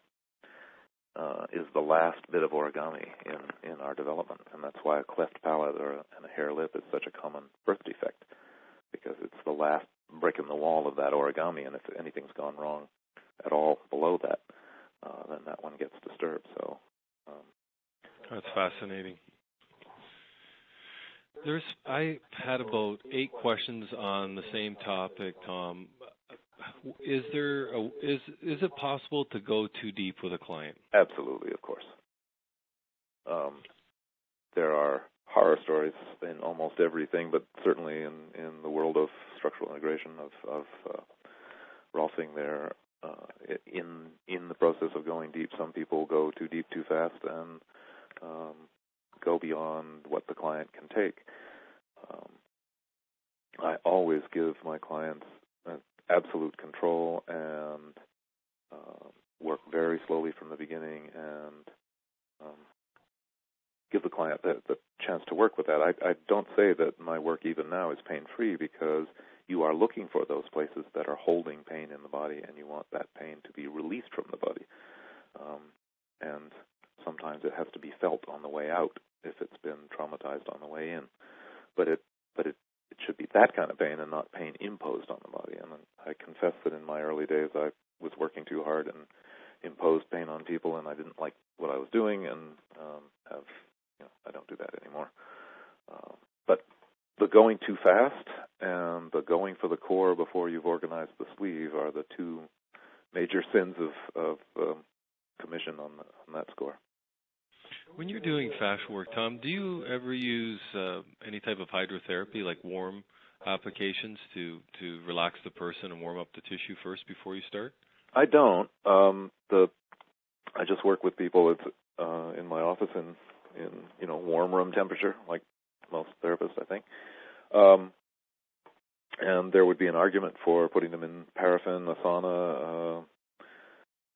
Is the last bit of origami in our development, and that's why a cleft palate and a hair lip is such a common birth defect, because it's the last brick in the wall of that origami, and if anything's gone wrong at all below that, then that one gets disturbed. So that's fascinating. I had about 8 questions on the same topic, Tom. Is it possible to go too deep with a client? Absolutely, of course. There are horror stories in almost everything, but certainly in the world of structural integration of Rolfing there. In the process of going deep, some people go too deep too fast and go beyond what the client can take. I always give my clients absolute control and work very slowly from the beginning and give the client the chance to work with that. I don't say that my work even now is pain-free, because you are looking for those places that are holding pain in the body, and you want that pain to be released from the body. And sometimes it has to be felt on the way out if it's been traumatized on the way in. But it should be that kind of pain and not pain imposed on the body. And I confess that in my early days I was working too hard and imposed pain on people, and I didn't like what I was doing, and I don't do that anymore. But the going too fast and the going for the core before you've organized the sleeve are the two major sins of commission on that score. When you're doing fascial work, Tom, do you ever use any type of hydrotherapy, like warm applications, to relax the person and warm up the tissue first before you start? I don't. I just work with people. It's in my office in warm room temperature, like most therapists, I think. And there would be an argument for putting them in paraffin, a sauna,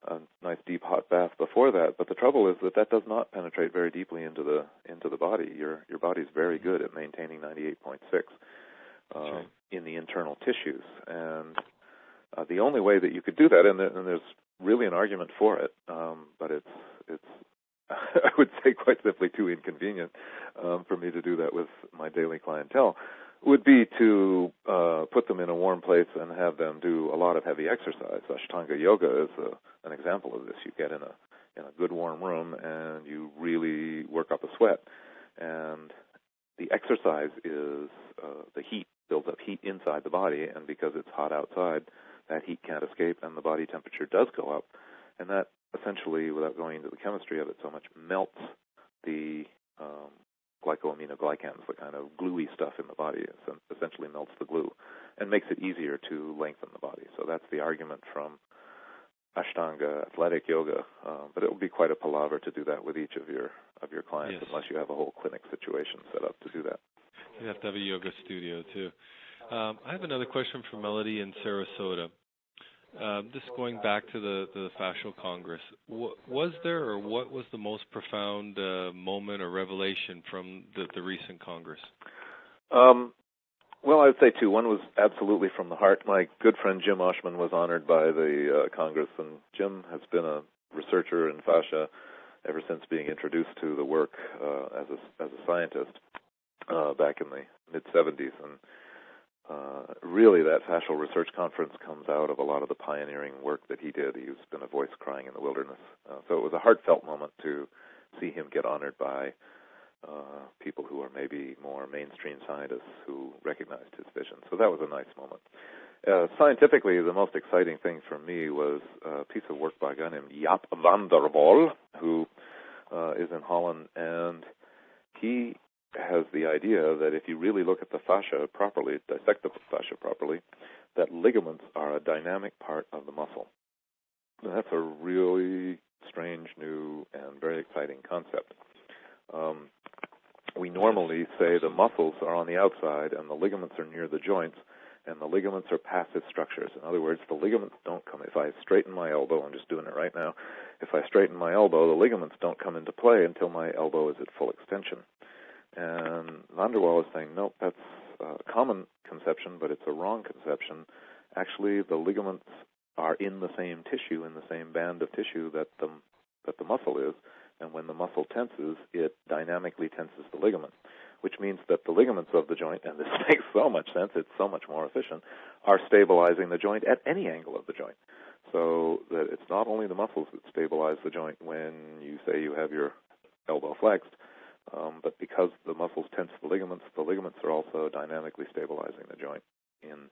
a nice deep hot bath before that. But the trouble is that does not penetrate very deeply into the body. Your body's very good at maintaining 98.6 right. in the internal tissues, and the only way that you could do that, and there's really an argument for it, but it's I would say quite simply too inconvenient for me to do that with my daily clientele, would be to put them in a warm place and have them do a lot of heavy exercise. Ashtanga yoga is an example of this. You get in a good warm room and you really work up a sweat, and the exercise is the heat builds up heat inside the body, and because it's hot outside, that heat can't escape and the body temperature does go up, and that essentially, without going into the chemistry of it so much, melts the glycoaminoglycans, the kind of gluey stuff in the body. It essentially melts the glue and makes it easier to lengthen the body. So that's the argument from Ashtanga athletic yoga, but it will be quite a palaver to do that with each of your clients, yes, unless you have a whole clinic situation set up to do that. You have to have a yoga studio too. I have another question from Melody in Sarasota. Just going back to the Fascial Congress, was there, or what was the most profound moment or revelation from the recent Congress? Well, I would say two. One was absolutely from the heart. My good friend Jim Oshman was honored by the Congress, and Jim has been a researcher in fascia ever since being introduced to the work as a scientist back in the mid-'70s, and really that fascial research conference comes out of a lot of the pioneering work that he did. He's been a voice crying in the wilderness. So it was a heartfelt moment to see him get honored by people who are maybe more mainstream scientists who recognized his vision. So that was a nice moment. Scientifically, the most exciting thing for me was a piece of work by a guy named Jaap van der Wal, who is in Holland, and he has the idea that if you really look at the fascia properly, dissect the fascia properly, that ligaments are a dynamic part of the muscle. And that's a really strange, new, and very exciting concept. We normally say the muscles are on the outside and the ligaments are near the joints, and the ligaments are passive structures. In other words, the ligaments don't come. If I straighten my elbow, I'm just doing it right now, if I straighten my elbow, the ligaments don't come into play until my elbow is at full extension. And van der Wal is saying, nope, that's a common conception, but it's a wrong conception. Actually, the ligaments are in the same tissue, in the same band of tissue that the muscle is, and when the muscle tenses, it dynamically tenses the ligament, which means that the ligaments of the joint, and this makes so much sense, it's so much more efficient, are stabilizing the joint at any angle of the joint. So that it's not only the muscles that stabilize the joint when you say you have your elbow flexed, but because the muscles tense the ligaments are also dynamically stabilizing the joint in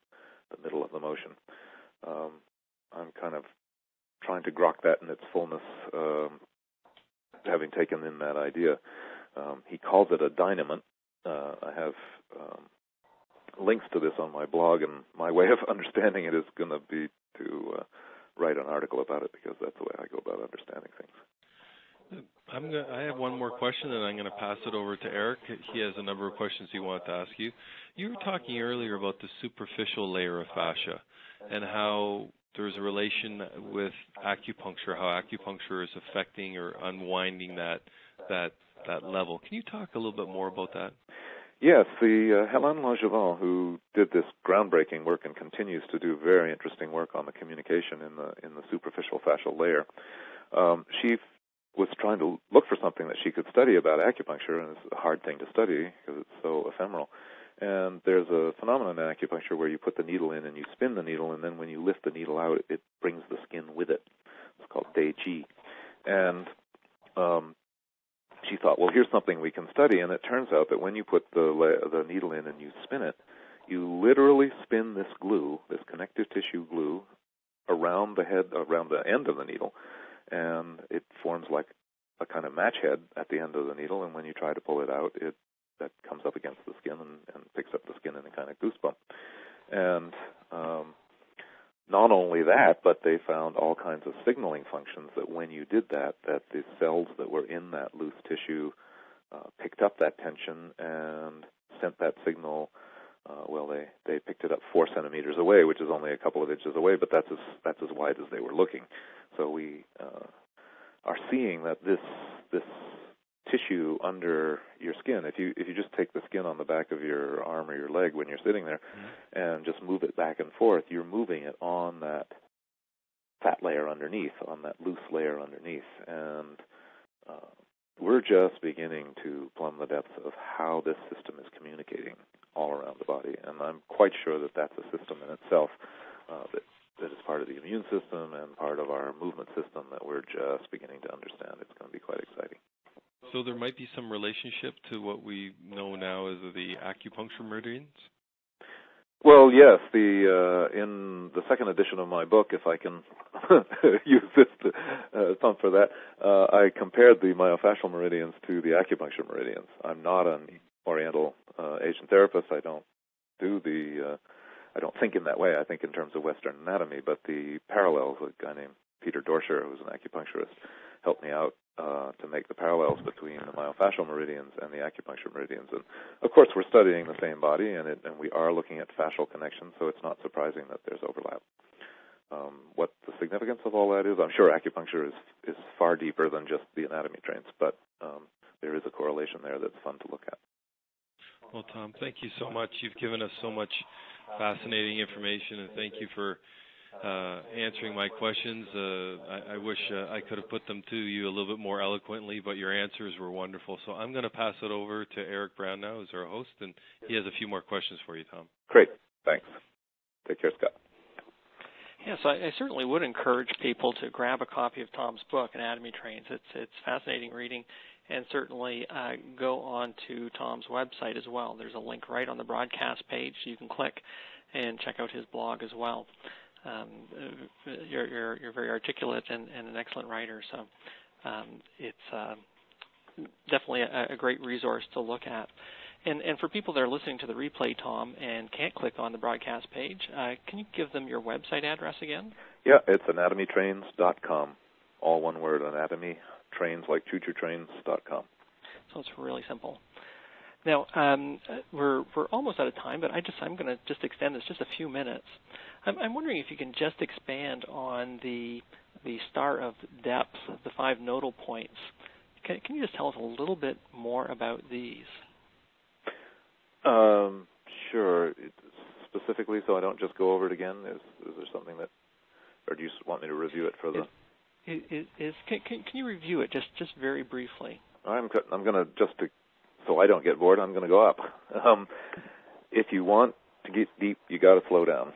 the middle of the motion. I'm kind of trying to grok that in its fullness, having taken in that idea. He calls it a dynament. I have links to this on my blog, and my way of understanding it is going to be to write an article about it, because that's the way I go about understanding things. I have one more question, and I'm going to pass it over to Eric. He has a number of questions he wanted to ask you. You were talking earlier about the superficial layer of fascia and how there's a relation with acupuncture, how acupuncture is affecting or unwinding that level. Can you talk a little bit more about that? Yes, the Hélène Langevin, who did this groundbreaking work and continues to do very interesting work on the communication in the superficial fascial layer, she was trying to look for something that she could study about acupuncture, and it's a hard thing to study because it's so ephemeral. And there's a phenomenon in acupuncture where you put the needle in and you spin the needle, and then when you lift the needle out, it brings the skin with it. It's called Dei Chi. And she thought, well, here's something we can study, and it turns out that when you put the needle in and you spin it, you literally spin this glue, this connective tissue glue, around the end of the needle, and it forms like a kind of match head at the end of the needle, and when you try to pull it out, that comes up against the skin and picks up the skin in a kind of goosebump. And not only that, but they found all kinds of signaling functions that when you did that the cells that were in that loose tissue picked up that tension and sent that signal. They picked it up 4 centimeters away, which is only a couple of inches away, but that's as wide as they were looking. So we are seeing that this tissue under your skin, if you just take the skin on the back of your arm or your leg when you're sitting there and just move it back and forth, you're moving it on that fat layer underneath, on that loose layer underneath. And we're just beginning to plumb the depths of how this system is communicating all around the body. And I'm quite sure that that's a system in itself that is part of the immune system and part of our movement system that we're just beginning to understand. It's going to be quite exciting. So there might be some relationship to what we know now as the acupuncture meridians? Well, yes. In the second edition of my book, if I can use this to pump for that, I compared the myofascial meridians to the acupuncture meridians. I'm not an Oriental Asian therapist. I don't think in that way. I think in terms of Western anatomy. But the parallels, a guy named Peter Dorscher, who's an acupuncturist, helped me out to make the parallels between the myofascial meridians and the acupuncture meridians. And of course, we're studying the same body, and we are looking at fascial connections, so it's not surprising that there's overlap. What the significance of all that is, I'm sure acupuncture is far deeper than just the anatomy trains, but there is a correlation there that's fun to look at. Well, Tom, thank you so much. You've given us so much fascinating information, and thank you for answering my questions. I wish I could have put them to you a little bit more eloquently, but your answers were wonderful. So I'm going to pass it over to Eric Brown now, who's our host, and he has a few more questions for you, Tom. Great. Thanks. Take care, Scott. Yes, I certainly would encourage people to grab a copy of Tom's book, Anatomy Trains. It's fascinating reading, and certainly go on to Tom's website as well. There's a link right on the broadcast page. You can click and check out his blog as well. You're very articulate and an excellent writer, so it's definitely a great resource to look at. And for people that are listening to the replay, Tom, and can't click on the broadcast page, can you give them your website address again? Yeah, it's anatomytrains.com. All one word, anatomy, trains like choo-choo-trains.com. So it's really simple. Now, we're almost out of time, but I'm going to just extend this just a few minutes. I'm wondering if you can just expand on the star of depth, the 5 nodal points. Can you just tell us a little bit more about these? Sure. Specifically, so I don't just go over it again, is there something that, or do you want me to review it for the... Can you review it just very briefly? I'm going to, so I don't get bored, I'm going to go up. If you want to get deep, you got to slow down.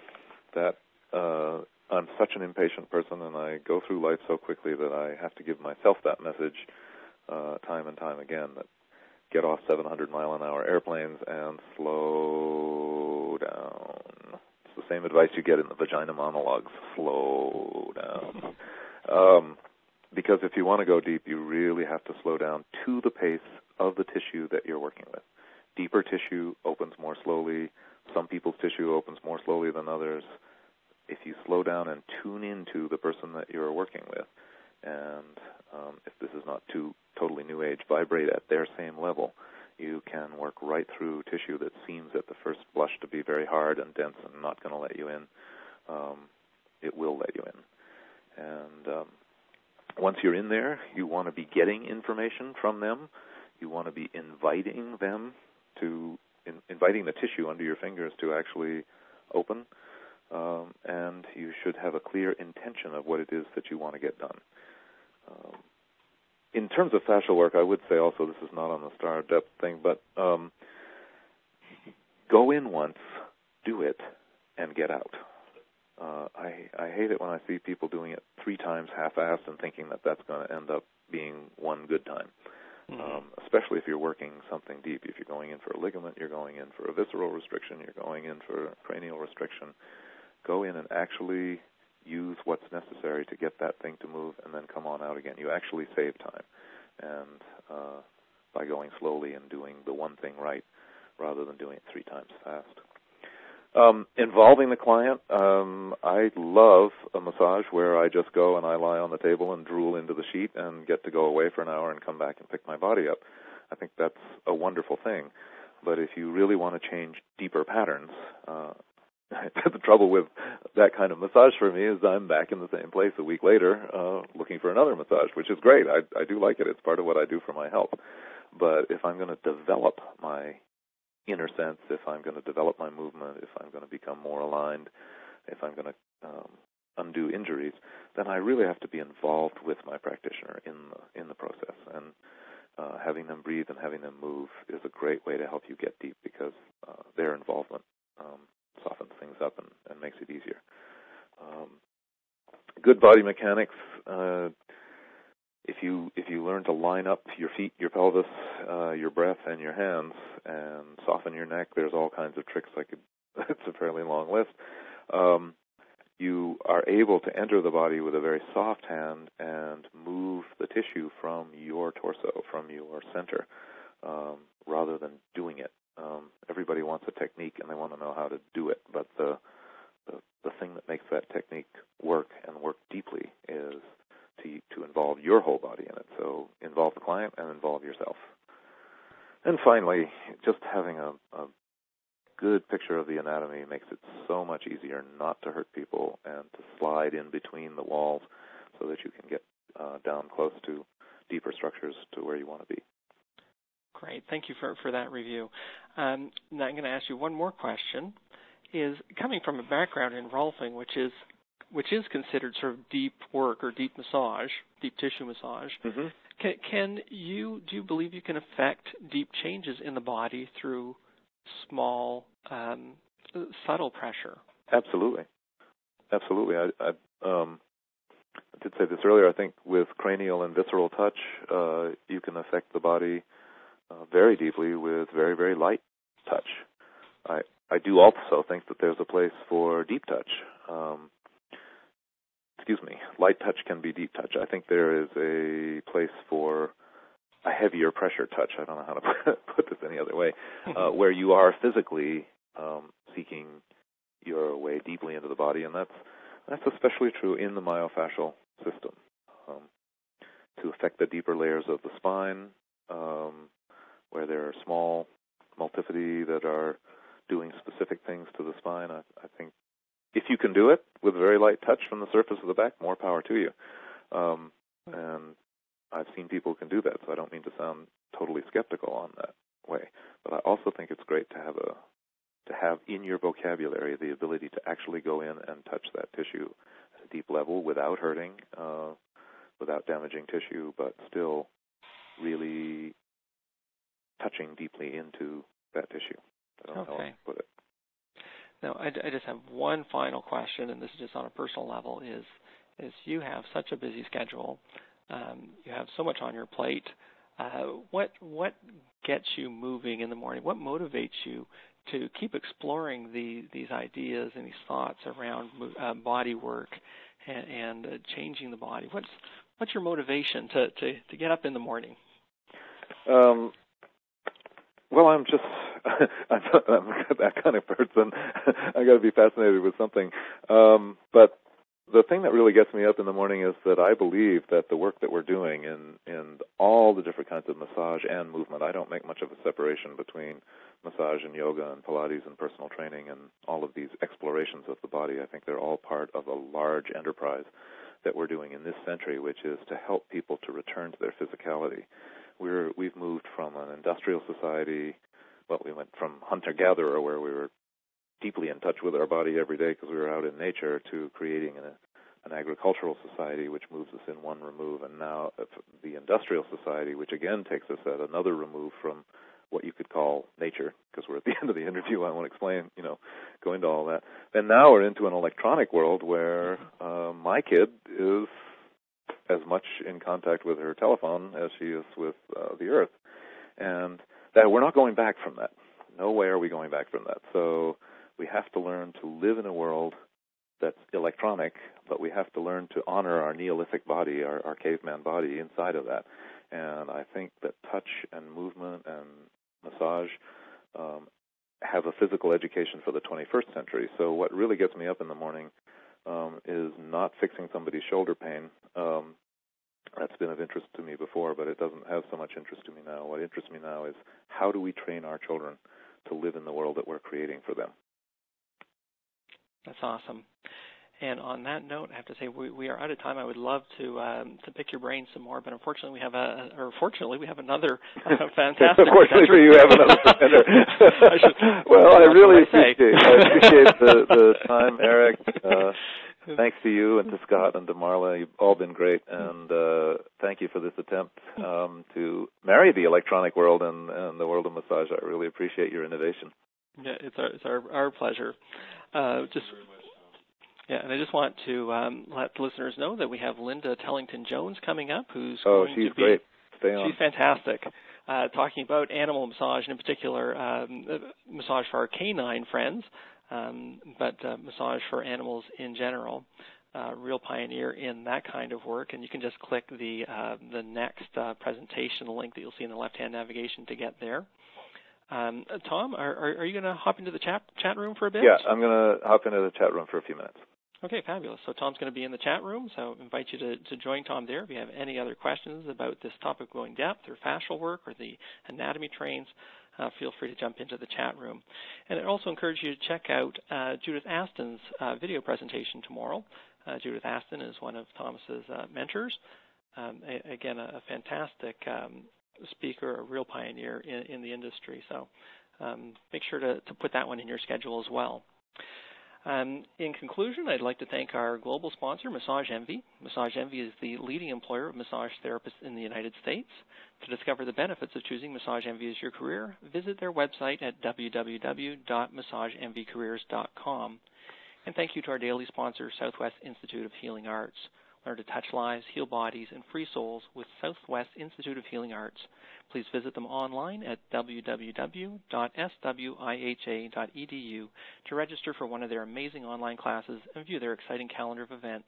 I'm such an impatient person, and I go through life so quickly that I have to give myself that message time and time again, that get off 700-mile-an-hour airplanes and slow down. It's the same advice you get in the vagina monologues. Slow down. Because if you want to go deep, you really have to slow down to the pace of the tissue that you're working with. Deeper tissue opens more slowly. Some people's tissue opens more slowly than others. If you slow down and tune into the person that you're working with, and if this is not too totally new age, vibrate at their same level, you can work right through tissue that seems at the first blush to be very hard and dense and not going to let you in. It will let you in. And once you're in there, you want to be getting information from them. You want to be inviting them to, inviting the tissue under your fingers to actually open. And you should have a clear intention of what it is that you want to get done. In terms of fascial work, I would say also, this is not on the star depth thing, but go in once, do it, and get out. I hate it when I see people doing it 3 times half-assed and thinking that that's going to end up being one good time, especially if you're working something deep. If you're going in for a ligament, you're going in for a visceral restriction, you're going in for cranial restriction. Go in and actually use what's necessary to get that thing to move and then come on out again. You actually save time, and by going slowly and doing the one thing right rather than doing it 3 times fast. Involving the client, I love a massage where I just go and I lie on the table and drool into the sheet and get to go away for an hour and come back and pick my body up. I think that's a wonderful thing. But if you really want to change deeper patterns, the trouble with that kind of massage for me is I'm back in the same place a week later looking for another massage, which is great. I do like it. It's part of what I do for my health. But if I'm going to develop my inner sense, if I'm going to develop my movement, if I'm going to become more aligned, if I'm going to undo injuries, then I really have to be involved with my practitioner in the process. And having them breathe and having them move is a great way to help you get deep, because their involvement softens things up and makes it easier. Good body mechanics. If you learn to line up your feet, your pelvis, your breath, and your hands, and soften your neck, there's all kinds of tricks. It's a fairly long list. You are able to enter the body with a very soft hand and move the tissue from your torso, from your center, rather than doing it. Everybody wants a technique and they want to know how to do it, but the thing that makes that technique work and work deeply is to involve your whole body in it. So involve the client and involve yourself. And finally, just having a good picture of the anatomy makes it so much easier not to hurt people and to slide in between the walls so that you can get down close to deeper structures to where you want to be. Great. Thank you for that review. Now I'm going to ask you one more question. Is coming from a background in Rolfing, which is considered sort of deep work or deep massage, deep tissue massage, mm-hmm. do you believe you can affect deep changes in the body through small, subtle pressure? Absolutely. I did say this earlier. I think with cranial and visceral touch, you can affect the body very deeply with very, very light touch. I do also think that there's a place for deep touch. Light touch can be deep touch. I think there is a place for a heavier pressure touch. I don't know how to put this any other way, where you are physically seeking your way deeply into the body, and that's especially true in the myofascial system. To affect the deeper layers of the spine, where there are small multifidi that are doing specific things to the spine, I think if you can do it with very light touch from the surface of the back, more power to you. And I've seen people can do that, so I don't mean to sound totally skeptical on that way. But I also think it's great to have in your vocabulary the ability to actually go in and touch that tissue at a deep level without hurting, without damaging tissue, but still really touching deeply into that tissue. I don't know how else to put it. Now, I just have one final question, and this is just on a personal level, is you have such a busy schedule. You have so much on your plate. What gets you moving in the morning? What motivates you to keep exploring these ideas and these thoughts around body work and changing the body? What's your motivation to get up in the morning? Well, I'm that kind of person. I got to be fascinated with something. But the thing that really gets me up in the morning is that I believe that the work that we're doing in all the different kinds of massage and movement, I don't make much of a separation between massage and yoga and Pilates and personal training and all of these explorations of the body. I think they're all part of a large enterprise that we're doing in this century, which is to help people to return to their physicality. We've moved from an industrial society. Well, we went from hunter-gatherer, where we were deeply in touch with our body every day because we were out in nature, to creating an agricultural society which moves us in one remove, and now the industrial society, which again takes us at another remove from what you could call nature, because we're at the end of the interview. I won't explain, go into all that. And now we're into an electronic world where my kid is as much in contact with her telephone as she is with the earth. And that we're not going back from that. No way are we going back from that. So we have to learn to live in a world that's electronic, but we have to learn to honor our Neolithic body, our caveman body inside of that. And I think that touch and movement and massage have a physical education for the 21st century. So what really gets me up in the morning is not fixing somebody's shoulder pain. That's been of interest to me before, but it doesn't have so much interest to me now. What interests me now is how do we train our children to live in the world that we're creating for them. That's awesome. And on that note, I have to say we are out of time. I would love to pick your brain some more, but unfortunately fortunately we have another fantastic. Unfortunately for you, have another presenter. Well, I really appreciate the time, Eric. Thanks to you and to Scott and to Marla. You've all been great, and thank you for this attempt to marry the electronic world and the world of massage. I really appreciate your innovation. Yeah, it's our pleasure. And I just want to let the listeners know that we have Linda Tellington-Jones coming up, who's she's great. Stay on. She's fantastic. Talking about animal massage, and in particular massage for our canine friends, but massage for animals in general. Real pioneer in that kind of work, and you can just click the next presentation link that you'll see in the left-hand navigation to get there. Tom, are you going to hop into the chat room for a bit? Yeah, I'm going to hop into the chat room for a few minutes. Okay, fabulous. So Tom's going to be in the chat room, so I invite you to join Tom there. If you have any other questions about this topic going depth or fascial work or the anatomy trains, feel free to jump into the chat room. And I also encourage you to check out Judith Aston's video presentation tomorrow. Judith Aston is one of Thomas's mentors. Again, a fantastic speaker, a real pioneer in the industry. So make sure to put that one in your schedule as well. In conclusion, I'd like to thank our global sponsor, Massage Envy. Massage Envy is the leading employer of massage therapists in the United States. To discover the benefits of choosing Massage Envy as your career, visit their website at www.massageenvycareers.com. And thank you to our daily sponsor, Southwest Institute of Healing Arts. Learn to touch lives, heal bodies, and free souls with Southwest Institute of Healing Arts. Please visit them online at www.swiha.edu to register for one of their amazing online classes and view their exciting calendar of events.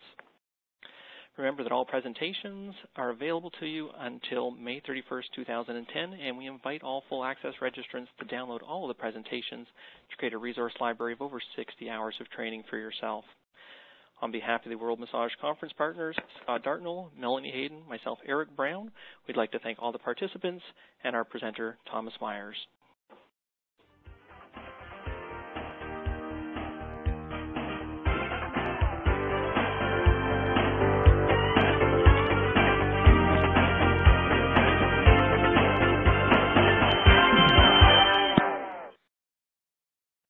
Remember that all presentations are available to you until May 31st, 2010, and we invite all full access registrants to download all of the presentations to create a resource library of over 60 hours of training for yourself. On behalf of the World Massage Conference partners, Scott Dartnell, Melanie Hayden, myself, Eric Brown, we'd like to thank all the participants and our presenter, Thomas Myers.